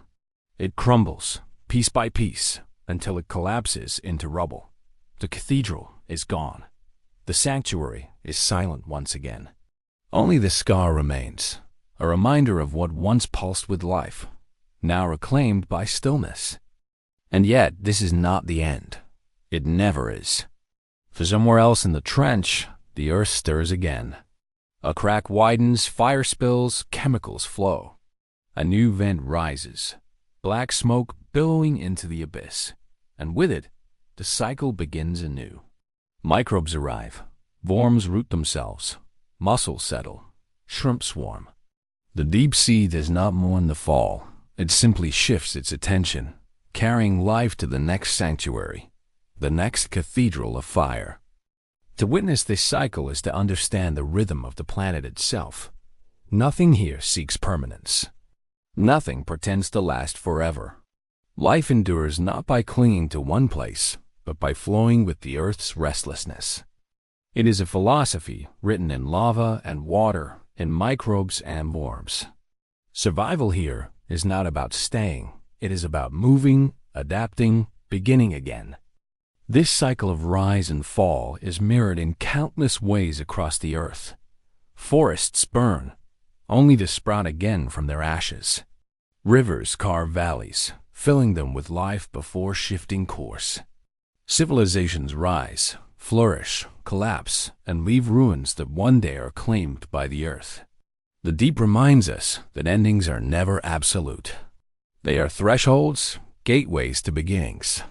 It crumbles, piece by piece, until it collapses into rubble. The cathedral is gone. The sanctuary is silent once again. Only the scar remains, a reminder of what once pulsed with life, now reclaimed by stillness. And yet, this is not the end. It never is. For somewhere else in the trench, the earth stirs again. A crack widens, fire spills, chemicals flow. A new vent rises, black smoke billowing into the abyss, and with it, the cycle begins anew. Microbes arrive, worms root themselves, mussels settle, shrimp swarm. The deep sea does not mourn the fall, it simply shifts its attention, carrying life to the next sanctuary, the next cathedral of fire. To witness this cycle is to understand the rhythm of the planet itself. Nothing here seeks permanence. Nothing pretends to last forever. Life endures not by clinging to one place, but by flowing with the Earth's restlessness. It is a philosophy written in lava and water, in microbes and worms. Survival here is not about staying, it is about moving, adapting, beginning again. This cycle of rise and fall is mirrored in countless ways across the Earth. Forests burn, only to sprout again from their ashes. Rivers carve valleys, filling them with life before shifting course. Civilizations rise, flourish, collapse, and leave ruins that one day are claimed by the Earth. The deep reminds us that endings are never absolute. They are thresholds, gateways to beginnings.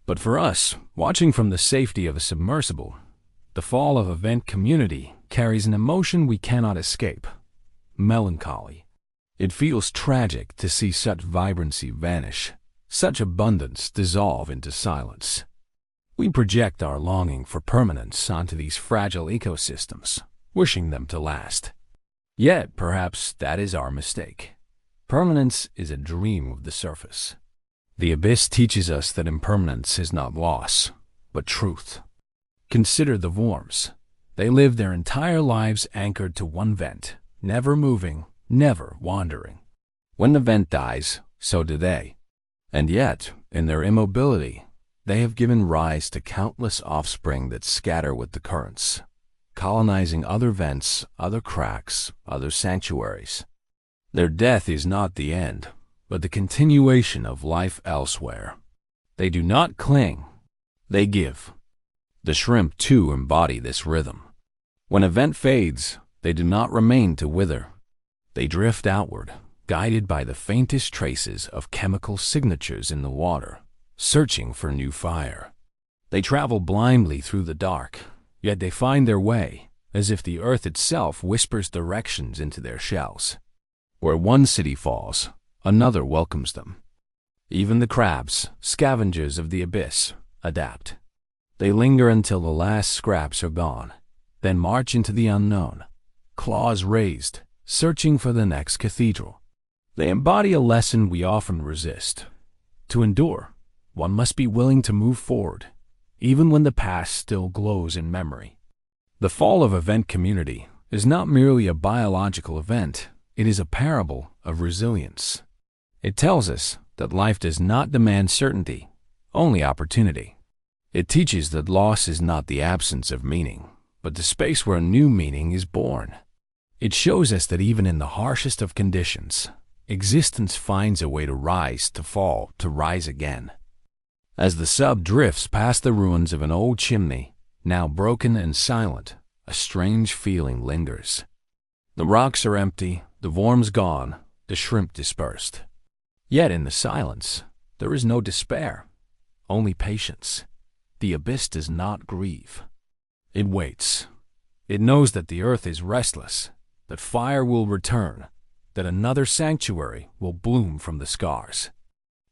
But for us, watching from the safety of a submersible, the fall of a vent community carries an emotion we cannot escape: melancholy. It feels tragic to see such vibrancy vanish, such abundance dissolve into silence. We project our longing for permanence onto these fragile ecosystems, wishing them to last. Yet, perhaps that is our mistake. Permanence is a dream of the surface. The abyss teaches us that impermanence is not loss, but truth. Consider the worms. They live their entire lives anchored to one vent, never moving, never wandering. When the vent dies, so do they. And yet, in their immobility, they have given rise to countless offspring that scatter with the currents, colonizing other vents, other cracks, other sanctuaries. Their death is not the end, but the continuation of life elsewhere. They do not cling, they give. The shrimp, too, embody this rhythm. When a vent fades, they do not remain to wither. They drift outward, guided by the faintest traces of chemical signatures in the water, searching for new fire. They travel blindly through the dark, yet they find their way, as if the earth itself whispers directions into their shells. Where one city falls, another welcomes them. Even the crabs, scavengers of the abyss, adapt. They linger until the last scraps are gone, then march into the unknown, claws raised, searching for the next cathedral. They embody a lesson we often resist. To endure, one must be willing to move forward, even when the past still glows in memory. The fall of a vent community is not merely a biological event, it is a parable of resilience. It tells us that life does not demand certainty, only opportunity. It teaches that loss is not the absence of meaning, but the space where new meaning is born. It shows us that even in the harshest of conditions, existence finds a way to rise, to fall, to rise again. As the sub drifts past the ruins of an old chimney, now broken and silent, a strange feeling lingers. The rocks are empty, the worms gone, the shrimp dispersed. Yet in the silence, there is no despair, only patience. The abyss does not grieve. It waits. It knows that the earth is restless, that fire will return, that another sanctuary will bloom from the scars.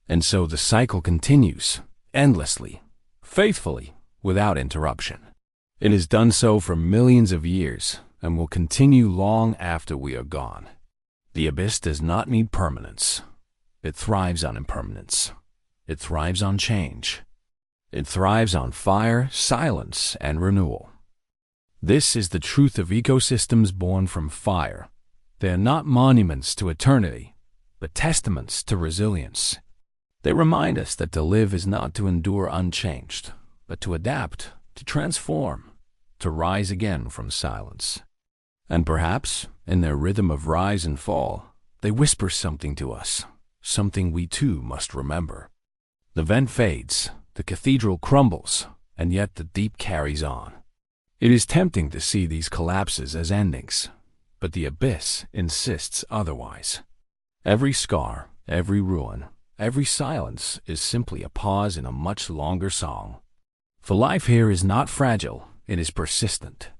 And so the cycle continues, endlessly, faithfully, without interruption. It has done so for millions of years and will continue long after we are gone. The abyss does not need permanence. It thrives on impermanence. It thrives on change. It thrives on fire, silence, and renewal. This is the truth of ecosystems born from fire. They are not monuments to eternity, but testaments to resilience. They remind us that to live is not to endure unchanged, but to adapt, to transform, to rise again from silence. And perhaps, in their rhythm of rise and fall, they whisper something to us, something we too must remember. The vent fades, the cathedral crumbles, and yet the deep carries on. It is tempting to see these collapses as endings, but the abyss insists otherwise. Every scar, every ruin, every silence is simply a pause in a much longer song. For life here is not fragile, it is persistent.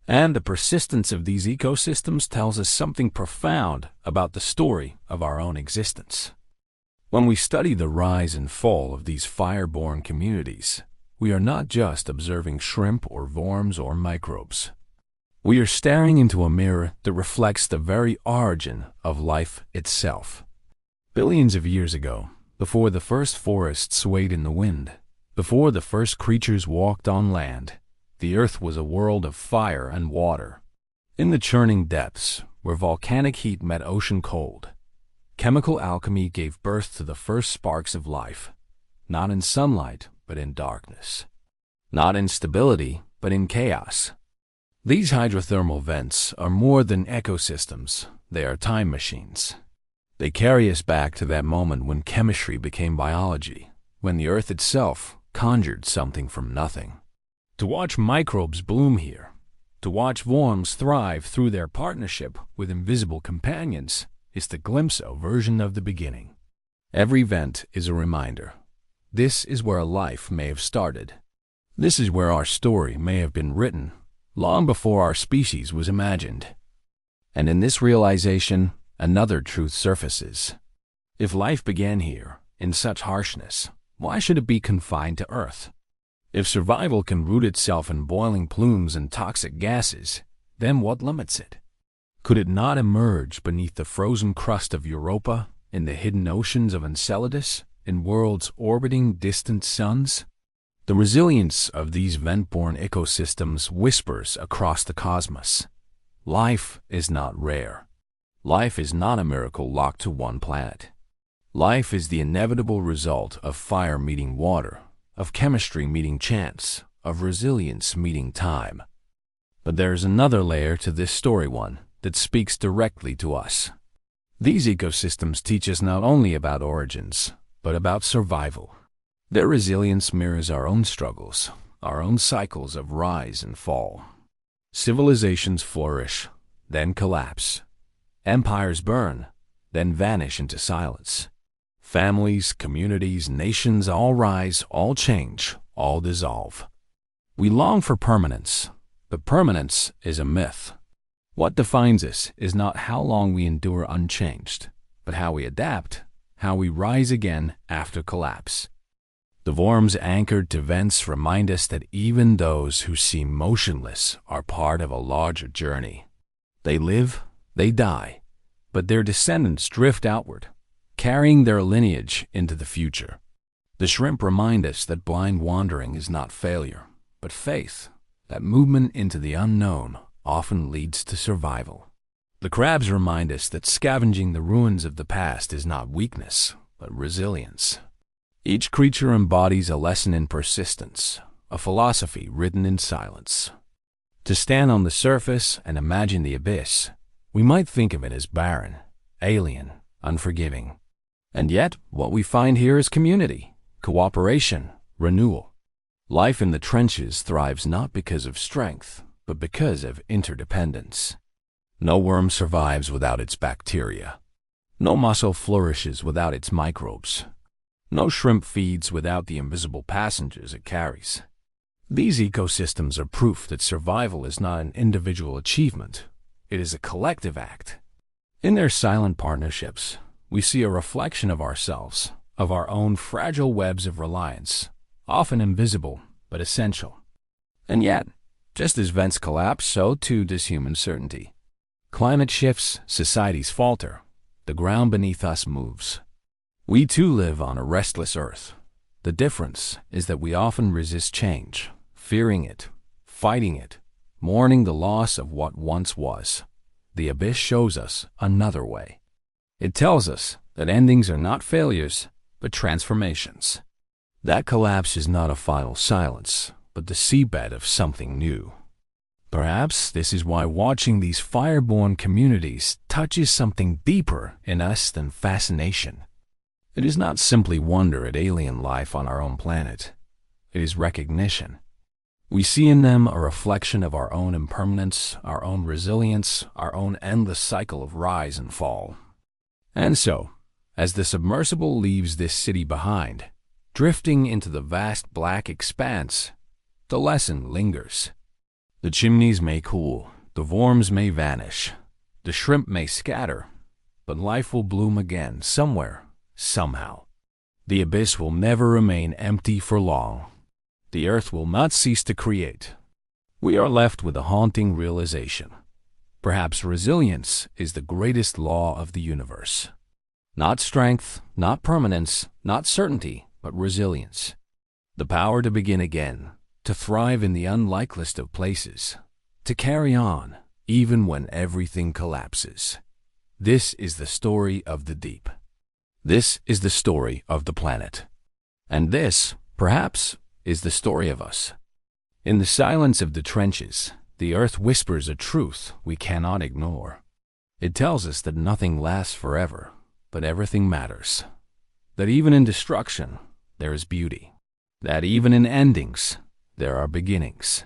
And the persistence of these ecosystems tells us something profound about the story of our own existence. When we study the rise and fall of these fire-born communities, we are not just observing shrimp or worms or microbes. We are staring into a mirror that reflects the very origin of life itself. Billions of years ago, before the first forests swayed in the wind, before the first creatures walked on land, the earth was a world of fire and water. In the churning depths, where volcanic heat met ocean cold, chemical alchemy gave birth to the first sparks of life, not in sunlight, but in darkness. Not in stability, but in chaos. These hydrothermal vents are more than ecosystems, they are time machines. They carry us back to that moment when chemistry became biology, when the earth itself conjured something from nothing. To watch microbes bloom here, to watch worms thrive through their partnership with invisible companions, is to glimpse a version of the beginning. Every vent is a reminder. This is where life may have started. This is where our story may have been written, long before our species was imagined. And in this realization, another truth surfaces. If life began here, in such harshness, why should it be confined to Earth? If survival can root itself in boiling plumes and toxic gases, then what limits it? Could it not emerge beneath the frozen crust of Europa, in the hidden oceans of Enceladus, in worlds orbiting distant suns? The resilience of these vent-borne ecosystems whispers across the cosmos. Life is not rare. Life is not a miracle locked to one planet. Life is the inevitable result of fire meeting water, of chemistry meeting chance, of resilience meeting time. But there is another layer to this story, one that speaks directly to us. These ecosystems teach us not only about origins, but about survival. Their resilience mirrors our own struggles, our own cycles of rise and fall. Civilizations flourish, then collapse. Empires burn, then vanish into silence. Families, communities, nations all rise, all change, all dissolve. We long for permanence, but permanence is a myth. What defines us is not how long we endure unchanged, but how we adapt, how we rise again after collapse. The worms anchored to vents remind us that even those who seem motionless are part of a larger journey. They live, they die, but their descendants drift outward, carrying their lineage into the future. The shrimp remind us that blind wandering is not failure, but faith, that movement into the unknown often leads to survival. The crabs remind us that scavenging the ruins of the past is not weakness, but resilience. Each creature embodies a lesson in persistence, a philosophy written in silence. To stand on the surface and imagine the abyss, we might think of it as barren, alien, unforgiving. And yet, what we find here is community, cooperation, renewal. Life in the trenches thrives not because of strength, but because of interdependence. No worm survives without its bacteria. No mussel flourishes without its microbes. No shrimp feeds without the invisible passengers it carries. These ecosystems are proof that survival is not an individual achievement, it is a collective act. In their silent partnerships, we see a reflection of ourselves, of our own fragile webs of reliance, often invisible but essential. And yet, just as vents collapse, so too does human certainty. Climate shifts, societies falter, the ground beneath us moves. We too live on a restless earth. The difference is that we often resist change, fearing it, fighting it, mourning the loss of what once was. The abyss shows us another way. It tells us that endings are not failures, but transformations. That collapse is not a final silence, but the seabed of something new. Perhaps this is why watching these fire-born communities touches something deeper in us than fascination. It is not simply wonder at alien life on our own planet. It is recognition. We see in them a reflection of our own impermanence, our own resilience, our own endless cycle of rise and fall. And so, as the submersible leaves this city behind, drifting into the vast black expanse, the lesson lingers. The chimneys may cool, the worms may vanish, the shrimp may scatter, but life will bloom again somewhere, somehow. The abyss will never remain empty for long. The earth will not cease to create. We are left with a haunting realization. Perhaps resilience is the greatest law of the universe. Not strength, not permanence, not certainty, but resilience. The power to begin again, to thrive in the unlikeliest of places, to carry on even when everything collapses. This is the story of the deep. This is the story of the planet. And this, perhaps, is the story of us. In the silence of the trenches, the earth whispers a truth we cannot ignore. It tells us that nothing lasts forever, but everything matters. That even in destruction, there is beauty. That even in endings, there are beginnings.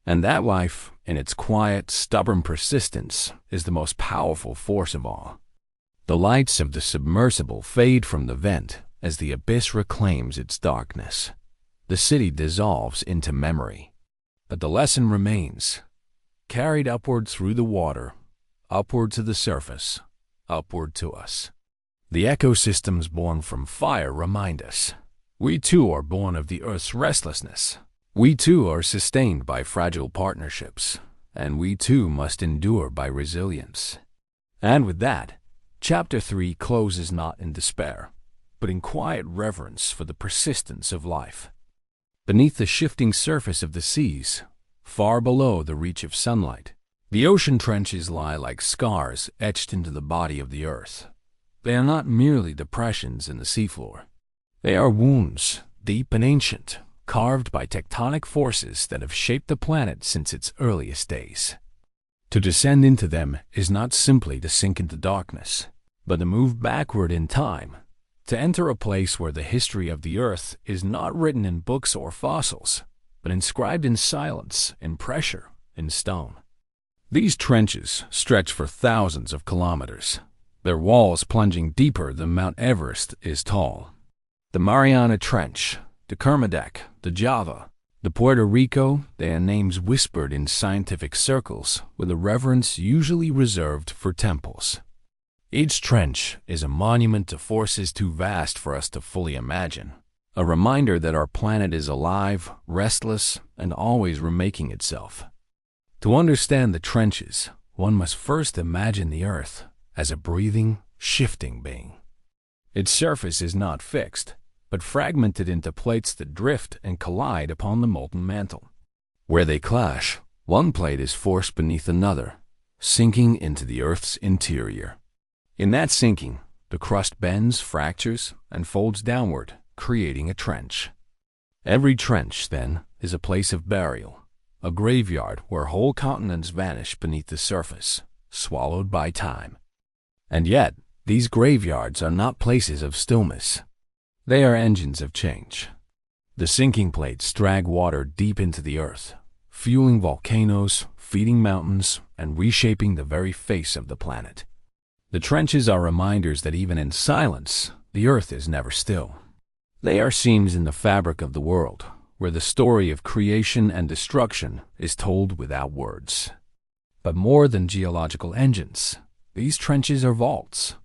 And that life, in its quiet, stubborn persistence, is the most powerful force of all. The lights of the submersible fade from the vent as the abyss reclaims its darkness. The city dissolves into memory. But the lesson remains, carried upward through the water, upward to the surface, upward to us. The ecosystems born from fire remind us. We too are born of the earth's restlessness. We too are sustained by fragile partnerships, and we too must endure by resilience. And with that, Chapter 3 closes not in despair, but in quiet reverence for the persistence of life. Beneath the shifting surface of the seas, far below the reach of sunlight, the ocean trenches lie like scars etched into the body of the earth. They are not merely depressions in the seafloor. They are wounds, deep and ancient, carved by tectonic forces that have shaped the planet since its earliest days. To descend into them is not simply to sink into darkness, but to move backward in time, to enter a place where the history of the earth is not written in books or fossils, but inscribed in silence, in pressure, in stone. These trenches stretch for thousands of kilometers, their walls plunging deeper than Mount Everest is tall. The Mariana Trench, the Kermadec, the Java, the Puerto Rico, they are names whispered in scientific circles with a reverence usually reserved for temples. Each trench is a monument to forces too vast for us to fully imagine, a reminder that our planet is alive, restless, and always remaking itself. To understand the trenches, one must first imagine the earth as a breathing, shifting being. Its surface is not fixed, but fragmented into plates that drift and collide upon the molten mantle. Where they clash, one plate is forced beneath another, sinking into the Earth's interior. In that sinking, the crust bends, fractures, and folds downward, creating a trench. Every trench, then, is a place of burial, a graveyard where whole continents vanish beneath the surface, swallowed by time. And yet, these graveyards are not places of stillness. They are engines of change. The sinking plates drag water deep into the earth, fueling volcanoes, feeding mountains, and reshaping the very face of the planet. The trenches are reminders that even in silence, the earth is never still. They are seams in the fabric of the world, where the story of creation and destruction is told without words. But more than geological engines, these trenches are vaults.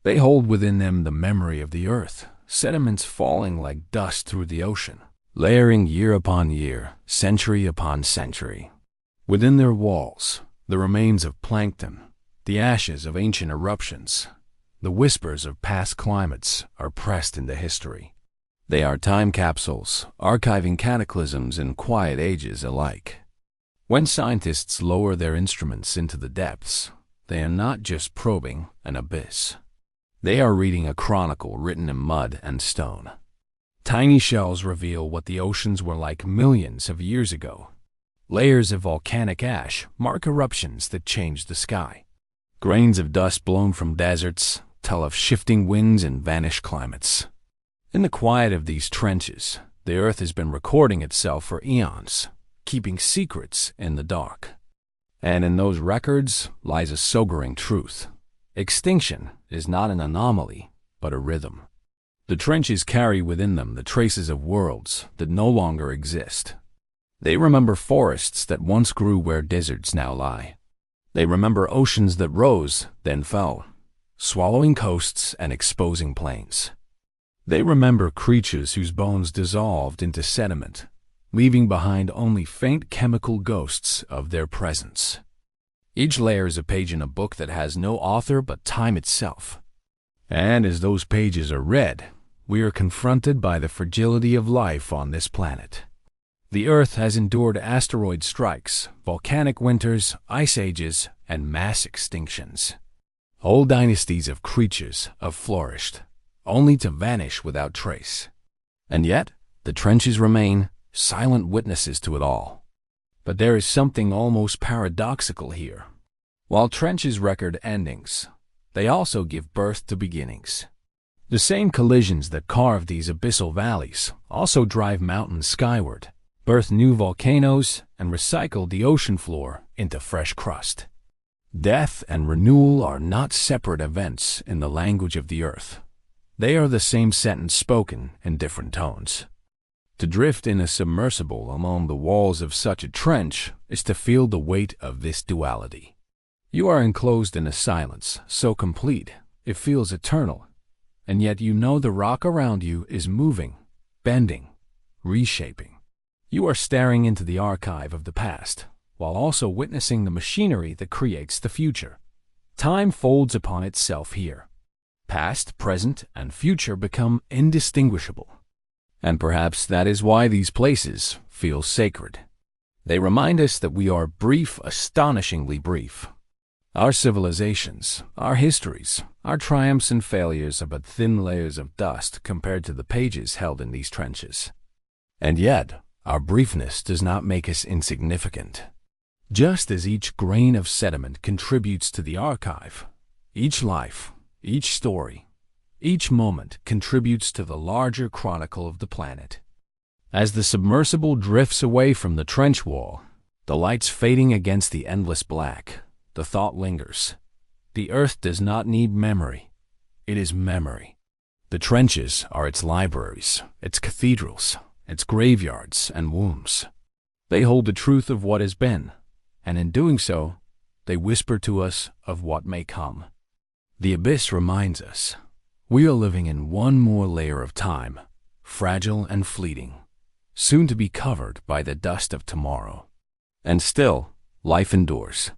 They hold within them the memory of the earth, sediments falling like dust through the ocean, layering year upon year, century upon century. Within their walls, the remains of plankton, the ashes of ancient eruptions, the whispers of past climates are pressed into history. They are time capsules, archiving cataclysms and quiet ages alike. When scientists lower their instruments into the depths, they are not just probing an abyss. They are reading a chronicle written in mud and stone. Tiny shells reveal what the oceans were like millions of years ago. Layers of volcanic ash mark eruptions that changed the sky. Grains of dust blown from deserts tell of shifting winds and vanished climates. In the quiet of these trenches, the earth has been recording itself for eons, keeping secrets in the dark. And in those records lies a sobering truth. Extinction is not an anomaly, but a rhythm. The trenches carry within them the traces of worlds that no longer exist. They remember forests that once grew where deserts now lie. They remember oceans that rose, then fell, swallowing coasts and exposing plains. They remember creatures whose bones dissolved into sediment, leaving behind only faint chemical ghosts of their presence. Each layer is a page in a book that has no author but time itself. And as those pages are read, we are confronted by the fragility of life on this planet. The Earth has endured asteroid strikes, volcanic winters, ice ages, and mass extinctions. Whole dynasties of creatures have flourished, only to vanish without trace. And yet, the trenches remain, silent witnesses to it all. But there is something almost paradoxical here. While trenches record endings, they also give birth to beginnings. The same collisions that carve these abyssal valleys also drive mountains skyward, birth new volcanoes, and recycle the ocean floor into fresh crust. Death and renewal are not separate events in the language of the earth. They are the same sentence spoken in different tones. To drift in a submersible along the walls of such a trench is to feel the weight of this duality. You are enclosed in a silence so complete it feels eternal, and yet you know the rock around you is moving, bending, reshaping. You are staring into the archive of the past, while also witnessing the machinery that creates the future. Time folds upon itself here. Past, present, and future become indistinguishable. And perhaps that is why these places feel sacred. They remind us that we are brief, astonishingly brief. Our civilizations, our histories, our triumphs and failures are but thin layers of dust compared to the pages held in these trenches. And yet, our briefness does not make us insignificant. Just as each grain of sediment contributes to the archive, each life, each story, each moment contributes to the larger chronicle of the planet. As the submersible drifts away from the trench wall, the lights fading against the endless black, the thought lingers. The earth does not need memory. It is memory. The trenches are its libraries, its cathedrals, its graveyards and wombs. They hold the truth of what has been, and in doing so, they whisper to us of what may come. The abyss reminds us, we are living in one more layer of time, fragile and fleeting, soon to be covered by the dust of tomorrow. And still, life endures.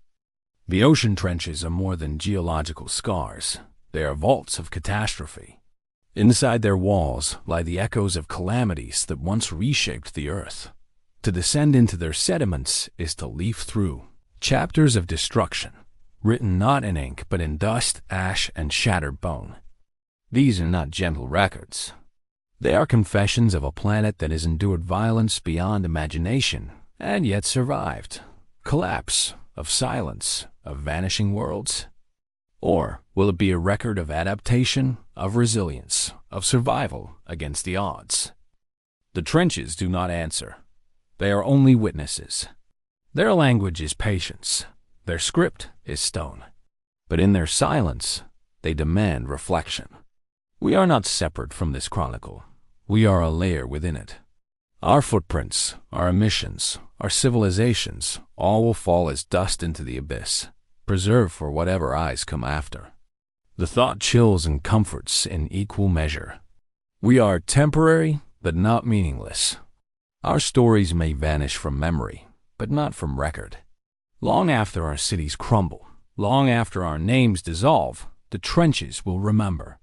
The ocean trenches are more than geological scars. They are vaults of catastrophe. Inside their walls lie the echoes of calamities that once reshaped the earth. To descend into their sediments is to leaf through chapters of destruction, written not in ink but in dust, ash, and shattered bone. These are not gentle records. They are confessions of a planet that has endured violence beyond imagination and yet survived. Collapse, of silence, of vanishing worlds. Or will it be a record of adaptation, of resilience, of survival against the odds? The trenches do not answer. They are only witnesses. Their language is patience. Their script is stone. But in their silence, they demand reflection. We are not separate from this chronicle. We are a layer within it. Our footprints, our emissions, our civilizations, all will fall as dust into the abyss, preserved for whatever eyes come after. The thought chills and comforts in equal measure. We are temporary, but not meaningless. Our stories may vanish from memory, but not from record. Long after our cities crumble, long after our names dissolve, the trenches will remember.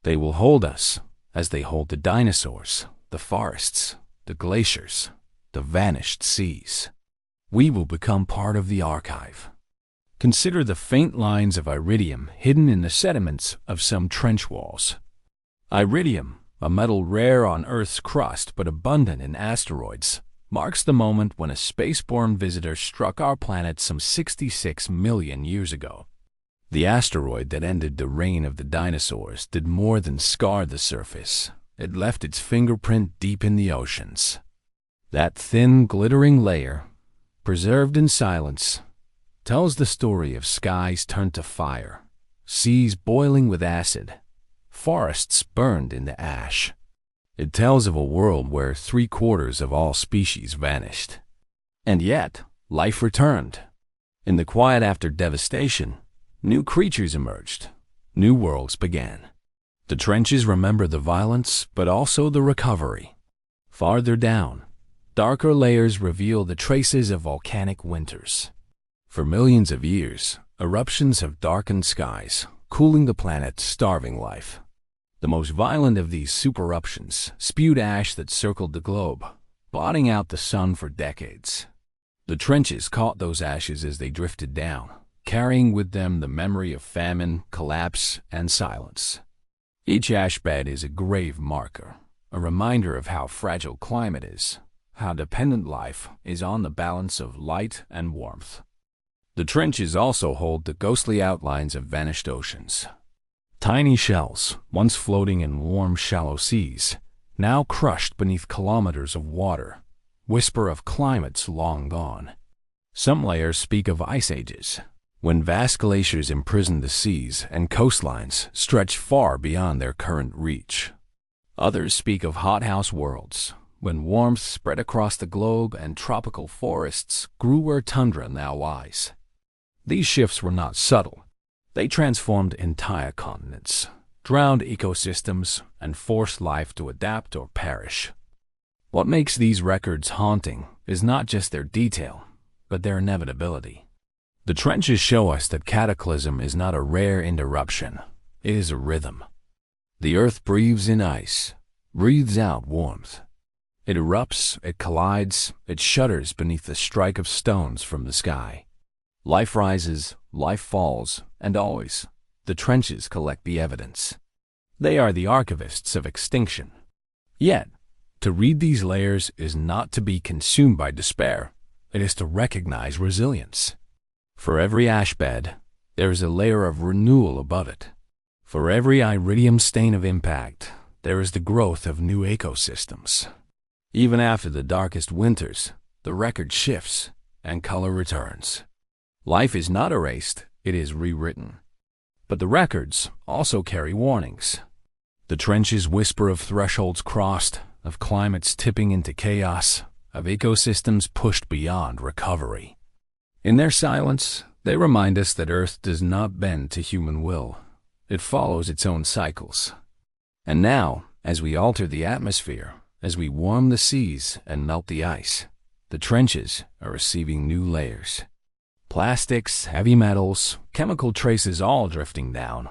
They will hold us as they hold the dinosaurs, the forests, the glaciers, the vanished seas. We will become part of the archive. Consider the faint lines of iridium hidden in the sediments of some trench walls. Iridium, a metal rare on Earth's crust but abundant in asteroids, marks the moment when a spaceborne visitor struck our planet some 66 million years ago. The asteroid that ended the reign of the dinosaurs did more than scar the surface. It left its fingerprint deep in the oceans. That thin, glittering layer, preserved in silence, tells the story of skies turned to fire, seas boiling with acid, forests burned into ash. It tells of a world where 3/4 of all species vanished, And yet, life returned. In the quiet after devastation, new creatures emerged. New worlds began. The trenches remember the violence, but also the recovery. Farther down, darker layers reveal the traces of volcanic winters. For millions of years, eruptions have darkened skies, cooling the planet's starving life. The most violent of these supereruptions spewed ash that circled the globe, blotting out the sun for decades. The trenches caught those ashes as they drifted down, carrying with them the memory of famine, collapse, and silence. Each ash bed is a grave marker, a reminder of how fragile climate is, how dependent life is on the balance of light and warmth. The trenches also hold the ghostly outlines of vanished oceans. Tiny shells, once floating in warm, shallow seas, now crushed beneath kilometers of water, whisper of climates long gone. Some layers speak of ice ages, when vast glaciers imprisoned the seas and coastlines stretched far beyond their current reach. Others speak of hothouse worlds, when warmth spread across the globe and tropical forests grew where tundra now lies. These shifts were not subtle. They transformed entire continents, drowned ecosystems, and forced life to adapt or perish. What makes these records haunting is not just their detail, but their inevitability. The trenches show us that cataclysm is not a rare interruption, it is a rhythm. The earth breathes in ice, breathes out warmth. It erupts, it collides, it shudders beneath the strike of stones from the sky. Life rises, life falls, and always, the trenches collect the evidence. They are the archivists of extinction. Yet, to read these layers is not to be consumed by despair, it is to recognize resilience. For every ash bed, there is a layer of renewal above it. For every iridium stain of impact, there is the growth of new ecosystems. Even after the darkest winters, the record shifts and color returns. Life is not erased, it is rewritten. But the records also carry warnings. The trenches whisper of thresholds crossed, of climates tipping into chaos, of ecosystems pushed beyond recovery. In their silence, they remind us that Earth does not bend to human will. It follows its own cycles. And now, as we alter the atmosphere, as we warm the seas and melt the ice, the trenches are receiving new layers. Plastics, heavy metals, chemical traces all drifting down,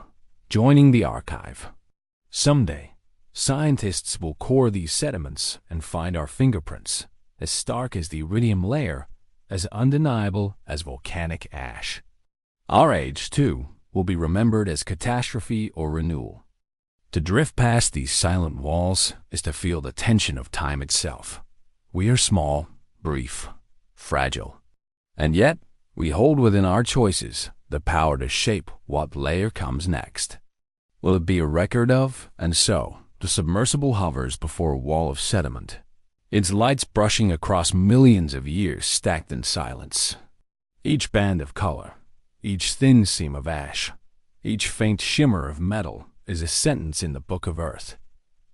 joining the archive. Someday, scientists will core these sediments and find our fingerprints, as stark as the iridium layer, as undeniable as volcanic ash. Our age, too, will be remembered as catastrophe or renewal. To drift past these silent walls is to feel the tension of time itself. We are small, brief, fragile, and yet, we hold within our choices the power to shape what layer comes next. Will it be a record of, and so, the submersible hovers before a wall of sediment, its lights brushing across millions of years stacked in silence. Each band of color, each thin seam of ash, each faint shimmer of metal is a sentence in the book of Earth.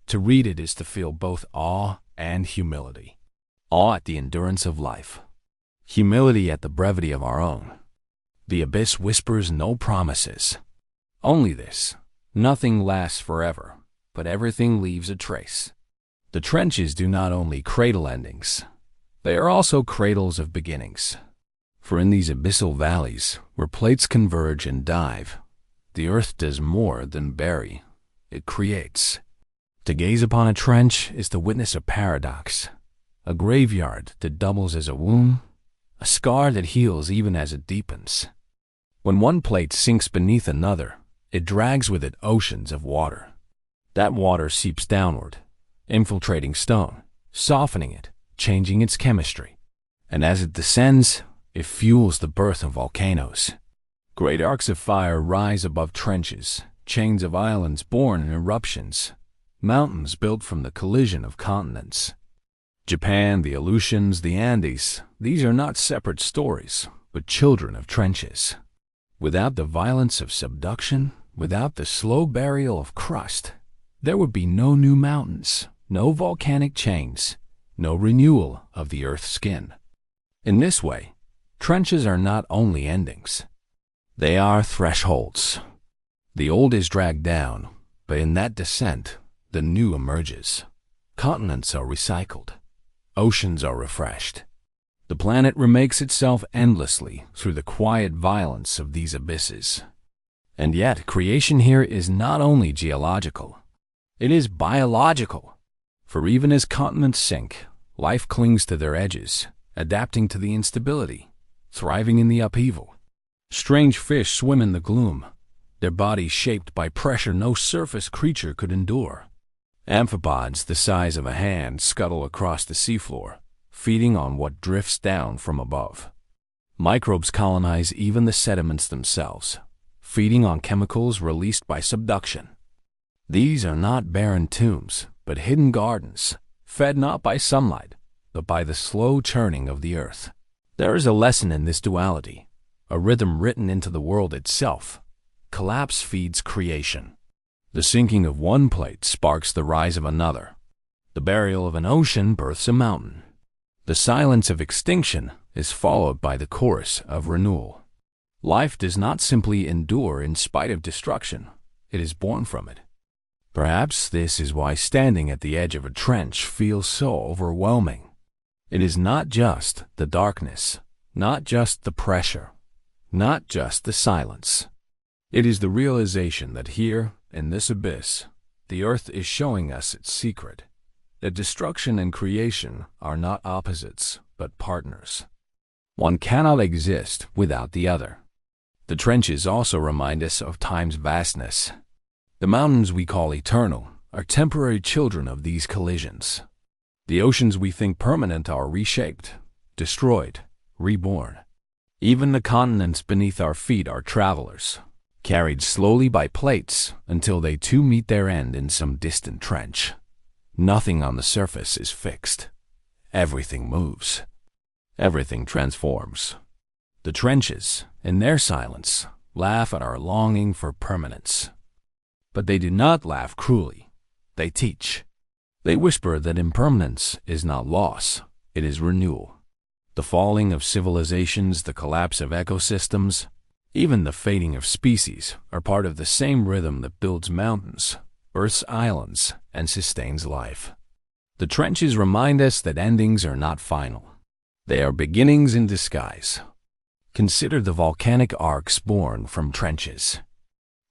To read it is to feel both awe and humility. Awe at the endurance of life. Humility at the brevity of our own. The abyss whispers no promises. Only this: nothing lasts forever, but everything leaves a trace. The trenches do not only cradle endings, they are also cradles of beginnings. For in these abyssal valleys, where plates converge and dive, the earth does more than bury, it creates. To gaze upon a trench is to witness a paradox, a graveyard that doubles as a womb, a scar that heals even as it deepens. When one plate sinks beneath another, it drags with it oceans of water. That water seeps downward, infiltrating stone, softening it, changing its chemistry. And as it descends, it fuels the birth of volcanoes. Great arcs of fire rise above trenches, chains of islands born in eruptions, mountains built from the collision of continents. Japan, the Aleutians, the Andes, these are not separate stories, but children of trenches. Without the violence of subduction, without the slow burial of crust, there would be no new mountains, no volcanic chains, no renewal of the Earth's skin. In this way, trenches are not only endings. They are thresholds. The old is dragged down, but in that descent, the new emerges. Continents are recycled. Oceans are refreshed. The planet remakes itself endlessly through the quiet violence of these abysses. And yet, creation here is not only geological, it is biological. For even as continents sink, life clings to their edges, adapting to the instability, thriving in the upheaval. Strange fish swim in the gloom, their bodies shaped by pressure no surface creature could endure. Amphipods the size of a hand scuttle across the seafloor, feeding on what drifts down from above. Microbes colonize even the sediments themselves, feeding on chemicals released by subduction. These are not barren tombs, but hidden gardens, fed not by sunlight, but by the slow churning of the earth. There is a lesson in this duality, a rhythm written into the world itself. Collapse feeds creation. The sinking of one plate sparks the rise of another. The burial of an ocean births a mountain. The silence of extinction is followed by the chorus of renewal. Life does not simply endure in spite of destruction, it is born from it. Perhaps this is why standing at the edge of a trench feels so overwhelming. It is not just the darkness, not just the pressure, not just the silence. It is the realization that here, in this abyss, the earth is showing us its secret, that destruction and creation are not opposites, but partners. One cannot exist without the other. The trenches also remind us of time's vastness. The mountains we call eternal are temporary children of these collisions. The oceans we think permanent are reshaped, destroyed, reborn. Even the continents beneath our feet are travelers, carried slowly by plates until they too meet their end in some distant trench. Nothing on the surface is fixed. Everything moves. Everything transforms. The trenches, in their silence, laugh at our longing for permanence. But they do not laugh cruelly. They teach. They whisper that impermanence is not loss, it is renewal. The falling of civilizations, the collapse of ecosystems, even the fading of species are part of the same rhythm that builds mountains, births islands, and sustains life. The trenches remind us that endings are not final. They are beginnings in disguise. Consider the volcanic arcs born from trenches.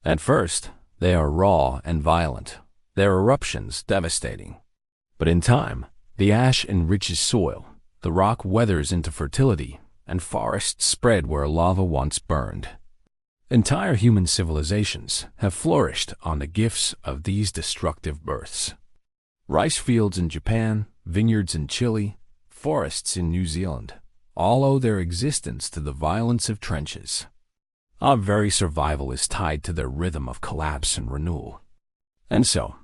At first, they are raw and violent, their eruptions devastating. But in time, the ash enriches soil, the rock weathers into fertility, and forests spread where lava once burned. Entire human civilizations have flourished on the gifts of these destructive births. Rice fields in Japan, vineyards in Chile, forests in New Zealand, all owe their existence to the violence of trenches. Our very survival is tied to their rhythm of collapse and renewal. And so,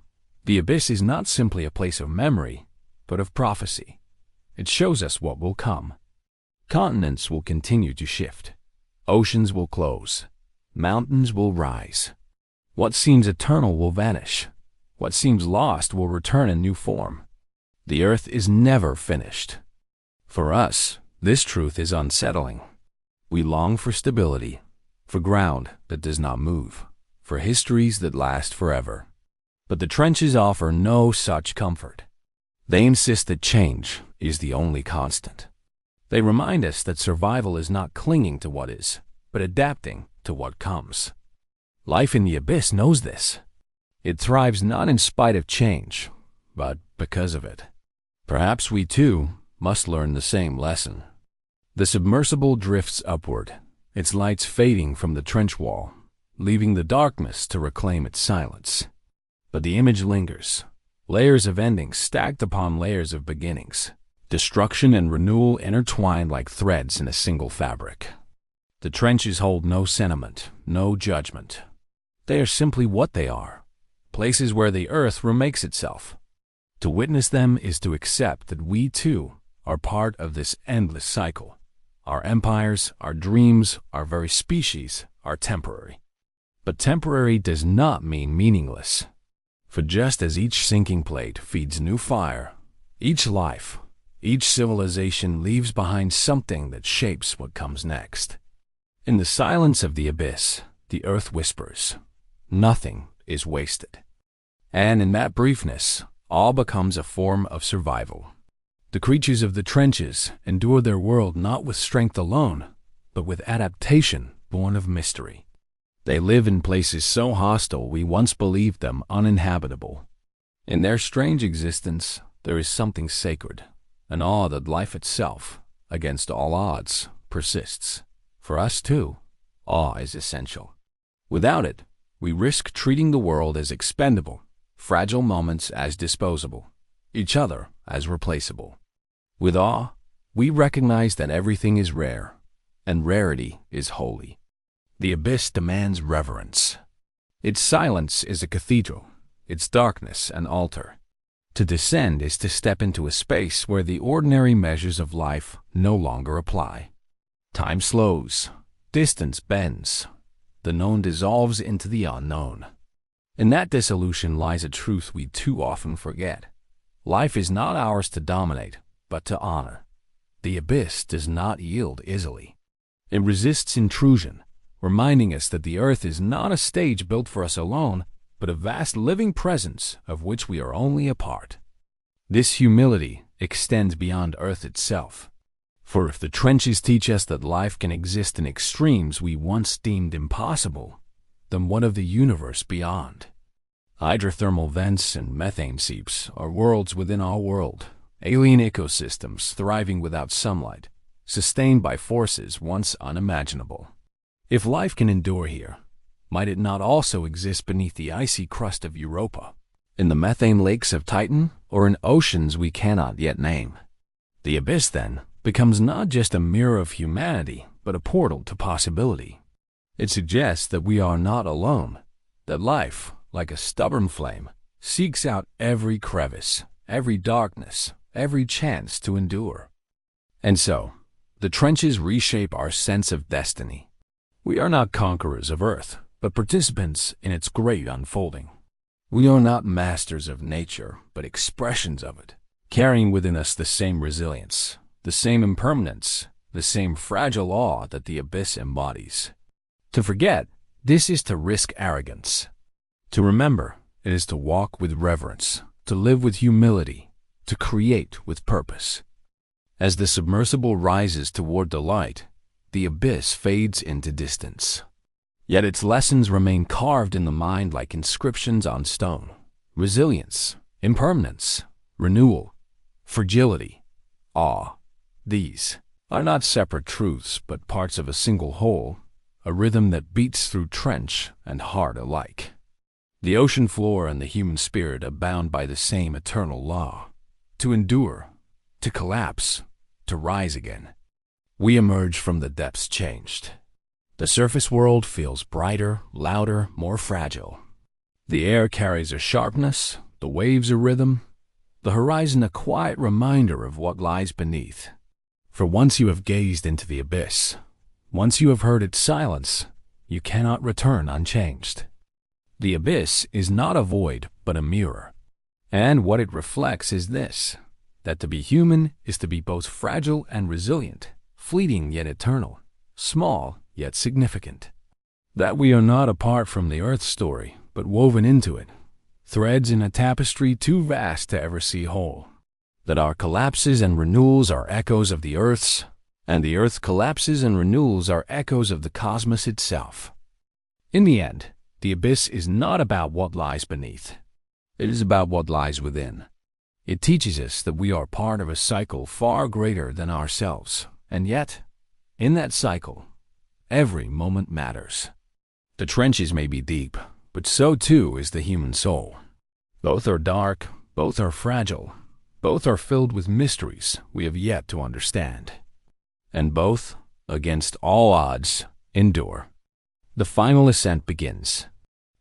the abyss is not simply a place of memory, but of prophecy. It shows us what will come. Continents will continue to shift. Oceans will close. Mountains will rise. What seems eternal will vanish. What seems lost will return in new form. The earth is never finished. For us, this truth is unsettling. We long for stability, for ground that does not move, for histories that last forever. But the trenches offer no such comfort. They insist that change is the only constant. They remind us that survival is not clinging to what is, but adapting to what comes. Life in the abyss knows this. It thrives not in spite of change, but because of it. Perhaps we too must learn the same lesson. The submersible drifts upward, its lights fading from the trench wall, leaving the darkness to reclaim its silence. But the image lingers, layers of endings stacked upon layers of beginnings, destruction and renewal intertwined like threads in a single fabric. The trenches hold no sentiment, no judgment. They are simply what they are, places where the earth remakes itself. To witness them is to accept that we too are part of this endless cycle. Our empires, our dreams, our very species are temporary. But temporary does not mean meaningless. For just as each sinking plate feeds new fire, each life, Each civilization leaves behind something that shapes what comes next. In the silence of the abyss, the earth whispers, "Nothing is wasted." And in that briefness, all becomes a form of survival. The creatures of the trenches endure their world not with strength alone, but with adaptation born of mystery. They live in places so hostile we once believed them uninhabitable. In their strange existence, there is something sacred, an awe that life itself, against all odds, persists. For us, too, awe is essential. Without it, we risk treating the world as expendable, fragile moments as disposable, each other as replaceable. With awe, we recognize that everything is rare, and rarity is holy. The abyss demands reverence. Its silence is a cathedral, its darkness an altar. To descend is to step into a space where the ordinary measures of life no longer apply. Time slows, distance bends, the known dissolves into the unknown. In that dissolution lies a truth we too often forget. Life is not ours to dominate, but to honor. The abyss does not yield easily. It resists intrusion, reminding us that the earth is not a stage built for us alone, but a vast living presence of which we are only a part. This humility extends beyond earth itself. For if the trenches teach us that life can exist in extremes we once deemed impossible, then what of the universe beyond? Hydrothermal vents and methane seeps are worlds within our world, alien ecosystems thriving without sunlight, sustained by forces once unimaginable. If life can endure here, might it not also exist beneath the icy crust of Europa, in the methane lakes of Titan, or in oceans we cannot yet name? The abyss, then, becomes not just a mirror of humanity, but a portal to possibility. It suggests that we are not alone, that life, like a stubborn flame, seeks out every crevice, every darkness, every chance to endure. And so, the trenches reshape our sense of destiny. We are not conquerors of Earth, but participants in its great unfolding. We are not masters of nature, but expressions of it, carrying within us the same resilience, the same impermanence, the same fragile awe that the abyss embodies. To forget, this is to risk arrogance. To remember, it is to walk with reverence, to live with humility, to create with purpose. As the submersible rises toward the light, the abyss fades into distance. Yet its lessons remain carved in the mind like inscriptions on stone. Resilience, impermanence, renewal, fragility, awe. These are not separate truths, but parts of a single whole, a rhythm that beats through trench and heart alike. The ocean floor and the human spirit are bound by the same eternal law: to endure, to collapse, to rise again. We emerge from the depths changed. The surface world feels brighter, louder, more fragile. The air carries a sharpness, the waves a rhythm, the horizon a quiet reminder of what lies beneath. For once you have gazed into the abyss, once you have heard its silence, you cannot return unchanged. The abyss is not a void, but a mirror. And what it reflects is this: that to be human is to be both fragile and resilient, fleeting yet eternal, small yet significant. That we are not apart from the Earth story, but woven into it, threads in a tapestry too vast to ever see whole. That our collapses and renewals are echoes of the Earth's, and the Earth collapses and renewals are echoes of the cosmos itself. In the end, the abyss is not about what lies beneath. It is about what lies within. It teaches us that we are part of a cycle far greater than ourselves, and yet, in that cycle, every moment matters. The trenches may be deep, but so too is the human soul. Both are dark, both are fragile, both are filled with mysteries we have yet to understand. And both, against all odds, endure. The final ascent begins.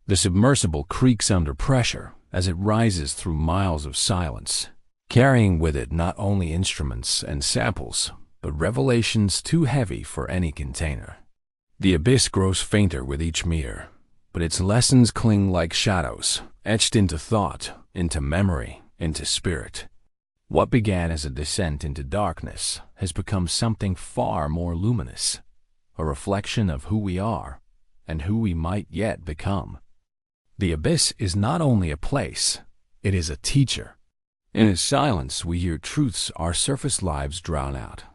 The submersible creaks under pressure as it rises through miles of silence, carrying with it not only instruments and samples, but revelations too heavy for any container. The abyss grows fainter with each meter, but its lessons cling like shadows, etched into thought, into memory, into spirit. What began as a descent into darkness has become something far more luminous, a reflection of who we are and who we might yet become. The abyss is not only a place, it is a teacher. In its silence, we hear truths our surface lives drown out.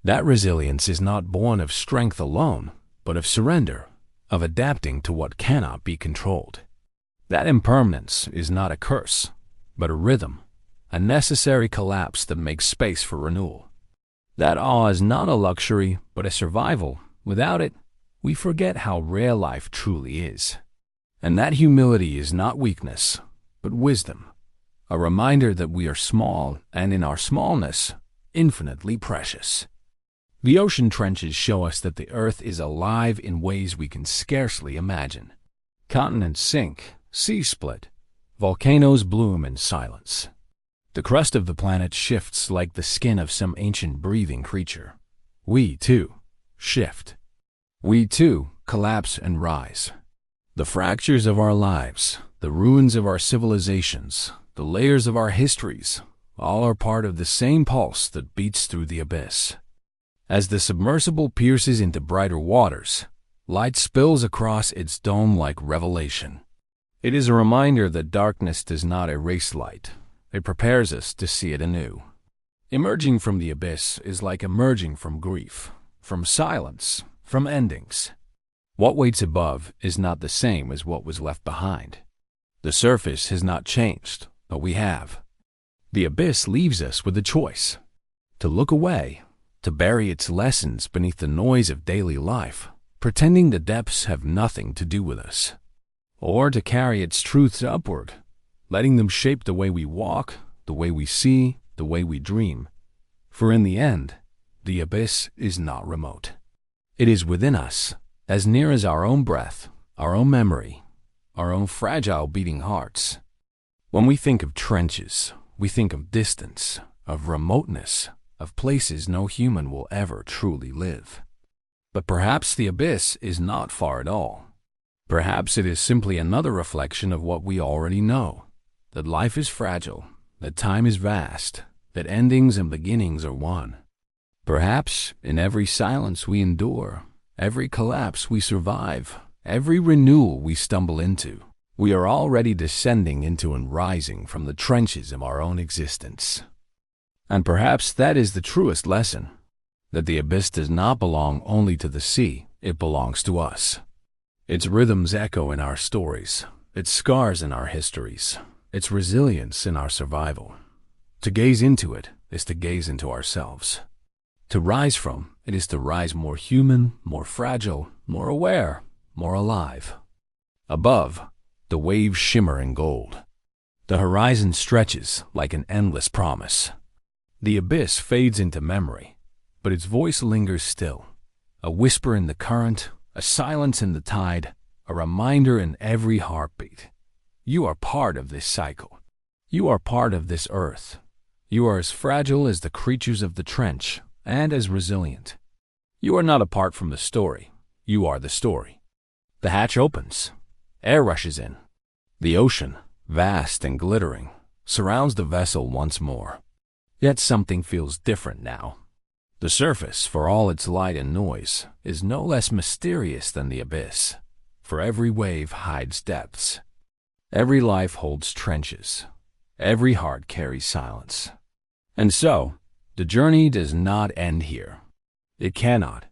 That resilience is not born of strength alone, but of surrender, of adapting to what cannot be controlled. That impermanence is not a curse, but a rhythm, a necessary collapse that makes space for renewal. That awe is not a luxury, but a survival. Without it, we forget how rare life truly is. And that humility is not weakness, but wisdom, a reminder that we are small and in our smallness, infinitely precious. The ocean trenches show us that the Earth is alive in ways we can scarcely imagine. Continents sink, seas split, volcanoes bloom in silence. The crust of the planet shifts like the skin of some ancient breathing creature. We, too, shift. We, too, collapse and rise. The fractures of our lives, the ruins of our civilizations, the layers of our histories, all are part of the same pulse that beats through the abyss. As the submersible pierces into brighter waters, light spills across its dome like revelation. It is a reminder that darkness does not erase light. It prepares us to see it anew. Emerging from the abyss is like emerging from grief, from silence, from endings. What waits above is not the same as what was left behind. The surface has not changed, but we have. The abyss leaves us with a choice: to look away, to bury its lessons beneath the noise of daily life, pretending the depths have nothing to do with us, or to carry its truths upward, letting them shape the way we walk, the way we see, the way we dream. For in the end, the abyss is not remote. It is within us, as near as our own breath, our own memory, our own fragile beating hearts. When we think of trenches, we think of distance, of remoteness, of places no human will ever truly live. But perhaps the abyss is not far at all. Perhaps it is simply another reflection of what we already know, that life is fragile, that time is vast, that endings and beginnings are one. Perhaps in every silence we endure, every collapse we survive, every renewal we stumble into, we are already descending into and rising from the trenches of our own existence. And perhaps that is the truest lesson, that the abyss does not belong only to the sea, it belongs to us. Its rhythms echo in our stories, its scars in our histories, its resilience in our survival. To gaze into it is to gaze into ourselves. To rise from it is to rise more human, more fragile, more aware, more alive. Above, the waves shimmer in gold. The horizon stretches like an endless promise. The abyss fades into memory, but its voice lingers still, a whisper in the current, a silence in the tide, a reminder in every heartbeat. You are part of this cycle. You are part of this earth. You are as fragile as the creatures of the trench, and as resilient. You are not apart from the story. You are the story. The hatch opens. Air rushes in. The ocean, vast and glittering, surrounds the vessel once more. Yet something feels different now. The surface, for all its light and noise, is no less mysterious than the abyss, for every wave hides depths. Every life holds trenches. Every heart carries silence. And so, the journey does not end here. It cannot.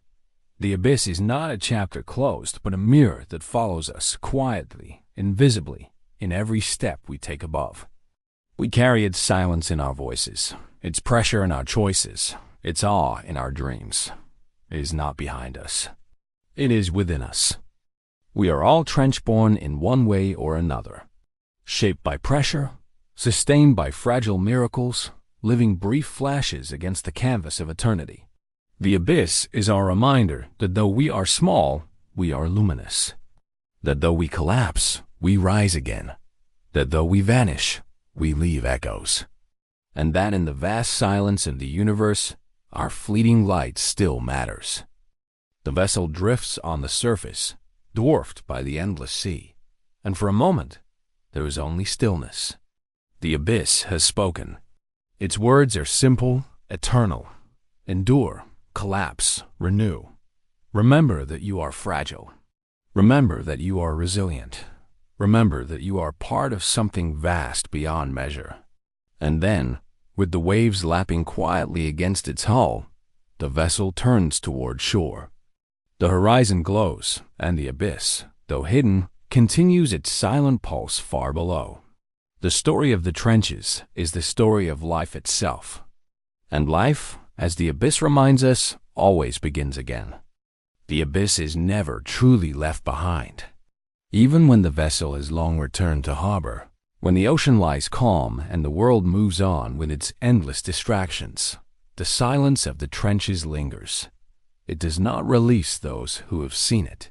The abyss is not a chapter closed, but a mirror that follows us quietly, invisibly, in every step we take above. We carry its silence in our voices, its pressure in our choices, its awe in our dreams. It is not behind us. It is within us. We are all trench-born in one way or another, shaped by pressure, sustained by fragile miracles, living brief flashes against the canvas of eternity. The abyss is our reminder that though we are small, we are luminous. That though we collapse, we rise again. That though we vanish, we leave echoes. And that in the vast silence of the universe, our fleeting light still matters. The vessel drifts on the surface, dwarfed by the endless sea, and for a moment, there is only stillness. The abyss has spoken. Its words are simple, eternal. Endure, collapse, renew. Remember that you are fragile. Remember that you are resilient. Remember that you are part of something vast beyond measure. And then, with the waves lapping quietly against its hull, the vessel turns toward shore. The horizon glows, and the abyss, though hidden, continues its silent pulse far below. The story of the trenches is the story of life itself. And life, as the abyss reminds us, always begins again. The abyss is never truly left behind. Even when the vessel has long returned to harbor, when the ocean lies calm and the world moves on with its endless distractions, the silence of the trenches lingers. It does not release those who have seen it.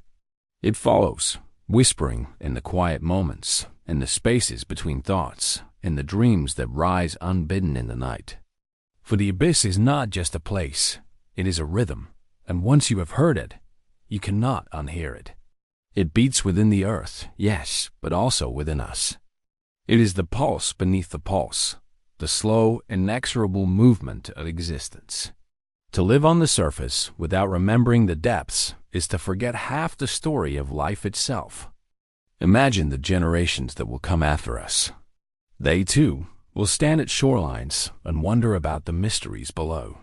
It follows, whispering in the quiet moments, in the spaces between thoughts, in the dreams that rise unbidden in the night. For the abyss is not just a place, it is a rhythm, and once you have heard it, you cannot unhear it. It beats within the earth, yes, but also within us. It is the pulse beneath the pulse, the slow, inexorable movement of existence. To live on the surface without remembering the depths is to forget half the story of life itself. Imagine the generations that will come after us. They, too, will stand at shorelines and wonder about the mysteries below.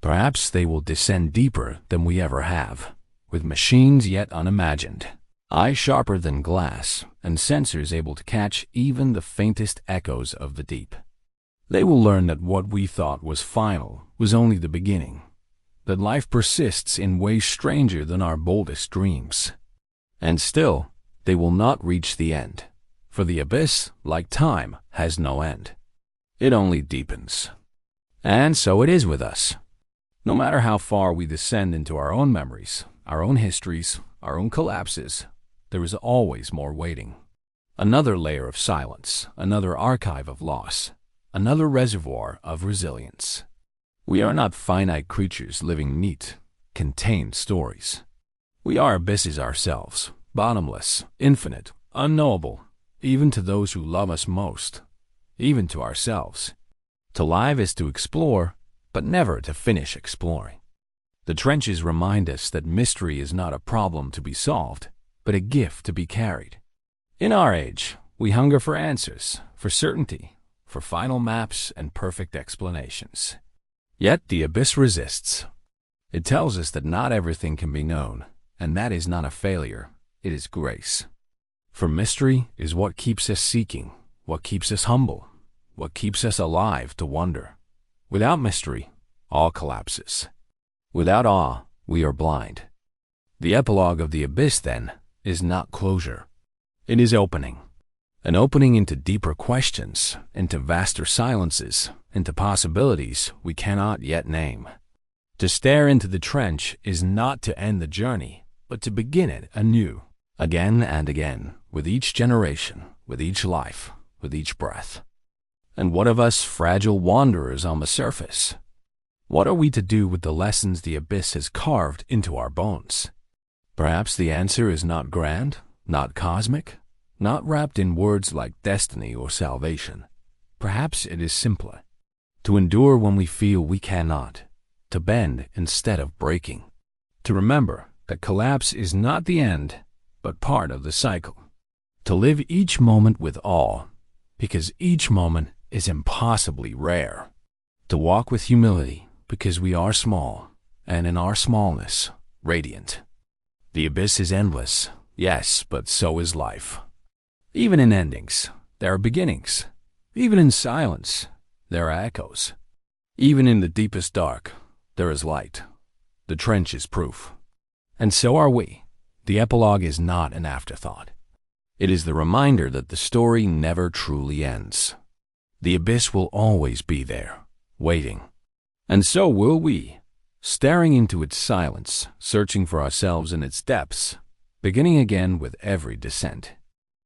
Perhaps they will descend deeper than we ever have, with machines yet unimagined, eyes sharper than glass, and sensors able to catch even the faintest echoes of the deep. They will learn that what we thought was final was only the beginning, that life persists in ways stranger than our boldest dreams. And still, they will not reach the end, for the abyss, like time, has no end. It only deepens. And so it is with us. No matter how far we descend into our own memories, our own histories, our own collapses, there is always more waiting. Another layer of silence, another archive of loss, another reservoir of resilience. We are not finite creatures living neat, contained stories. We are abysses ourselves, bottomless, infinite, unknowable, even to those who love us most, even to ourselves. To live is to explore, but never to finish exploring. The trenches remind us that mystery is not a problem to be solved, but a gift to be carried. In our age, we hunger for answers, for certainty, for final maps and perfect explanations. Yet the abyss resists. It tells us that not everything can be known, and that is not a failure, it is grace. For mystery is what keeps us seeking, what keeps us humble, what keeps us alive to wonder. Without mystery, all collapses. Without awe, we are blind. The epilogue of the abyss, then, is not closure. It is opening. An opening into deeper questions, into vaster silences, into possibilities we cannot yet name. To stare into the trench is not to end the journey, but to begin it anew, again and again, with each generation, with each life, with each breath. And what of us fragile wanderers on the surface? What are we to do with the lessons the abyss has carved into our bones? Perhaps the answer is not grand, not cosmic, not wrapped in words like destiny or salvation. Perhaps it is simpler. To endure when we feel we cannot, to bend instead of breaking, to remember that collapse is not the end, but part of the cycle. To live each moment with awe, because each moment is impossibly rare. To walk with humility, because we are small, and in our smallness, radiant. The abyss is endless, yes, but so is life. Even in endings, there are beginnings. Even in silence, there are echoes. Even in the deepest dark, there is light. The trench is proof. And so are we. The epilogue is not an afterthought. It is the reminder that the story never truly ends. The abyss will always be there, waiting. And so will we, staring into its silence, searching for ourselves in its depths, beginning again with every descent.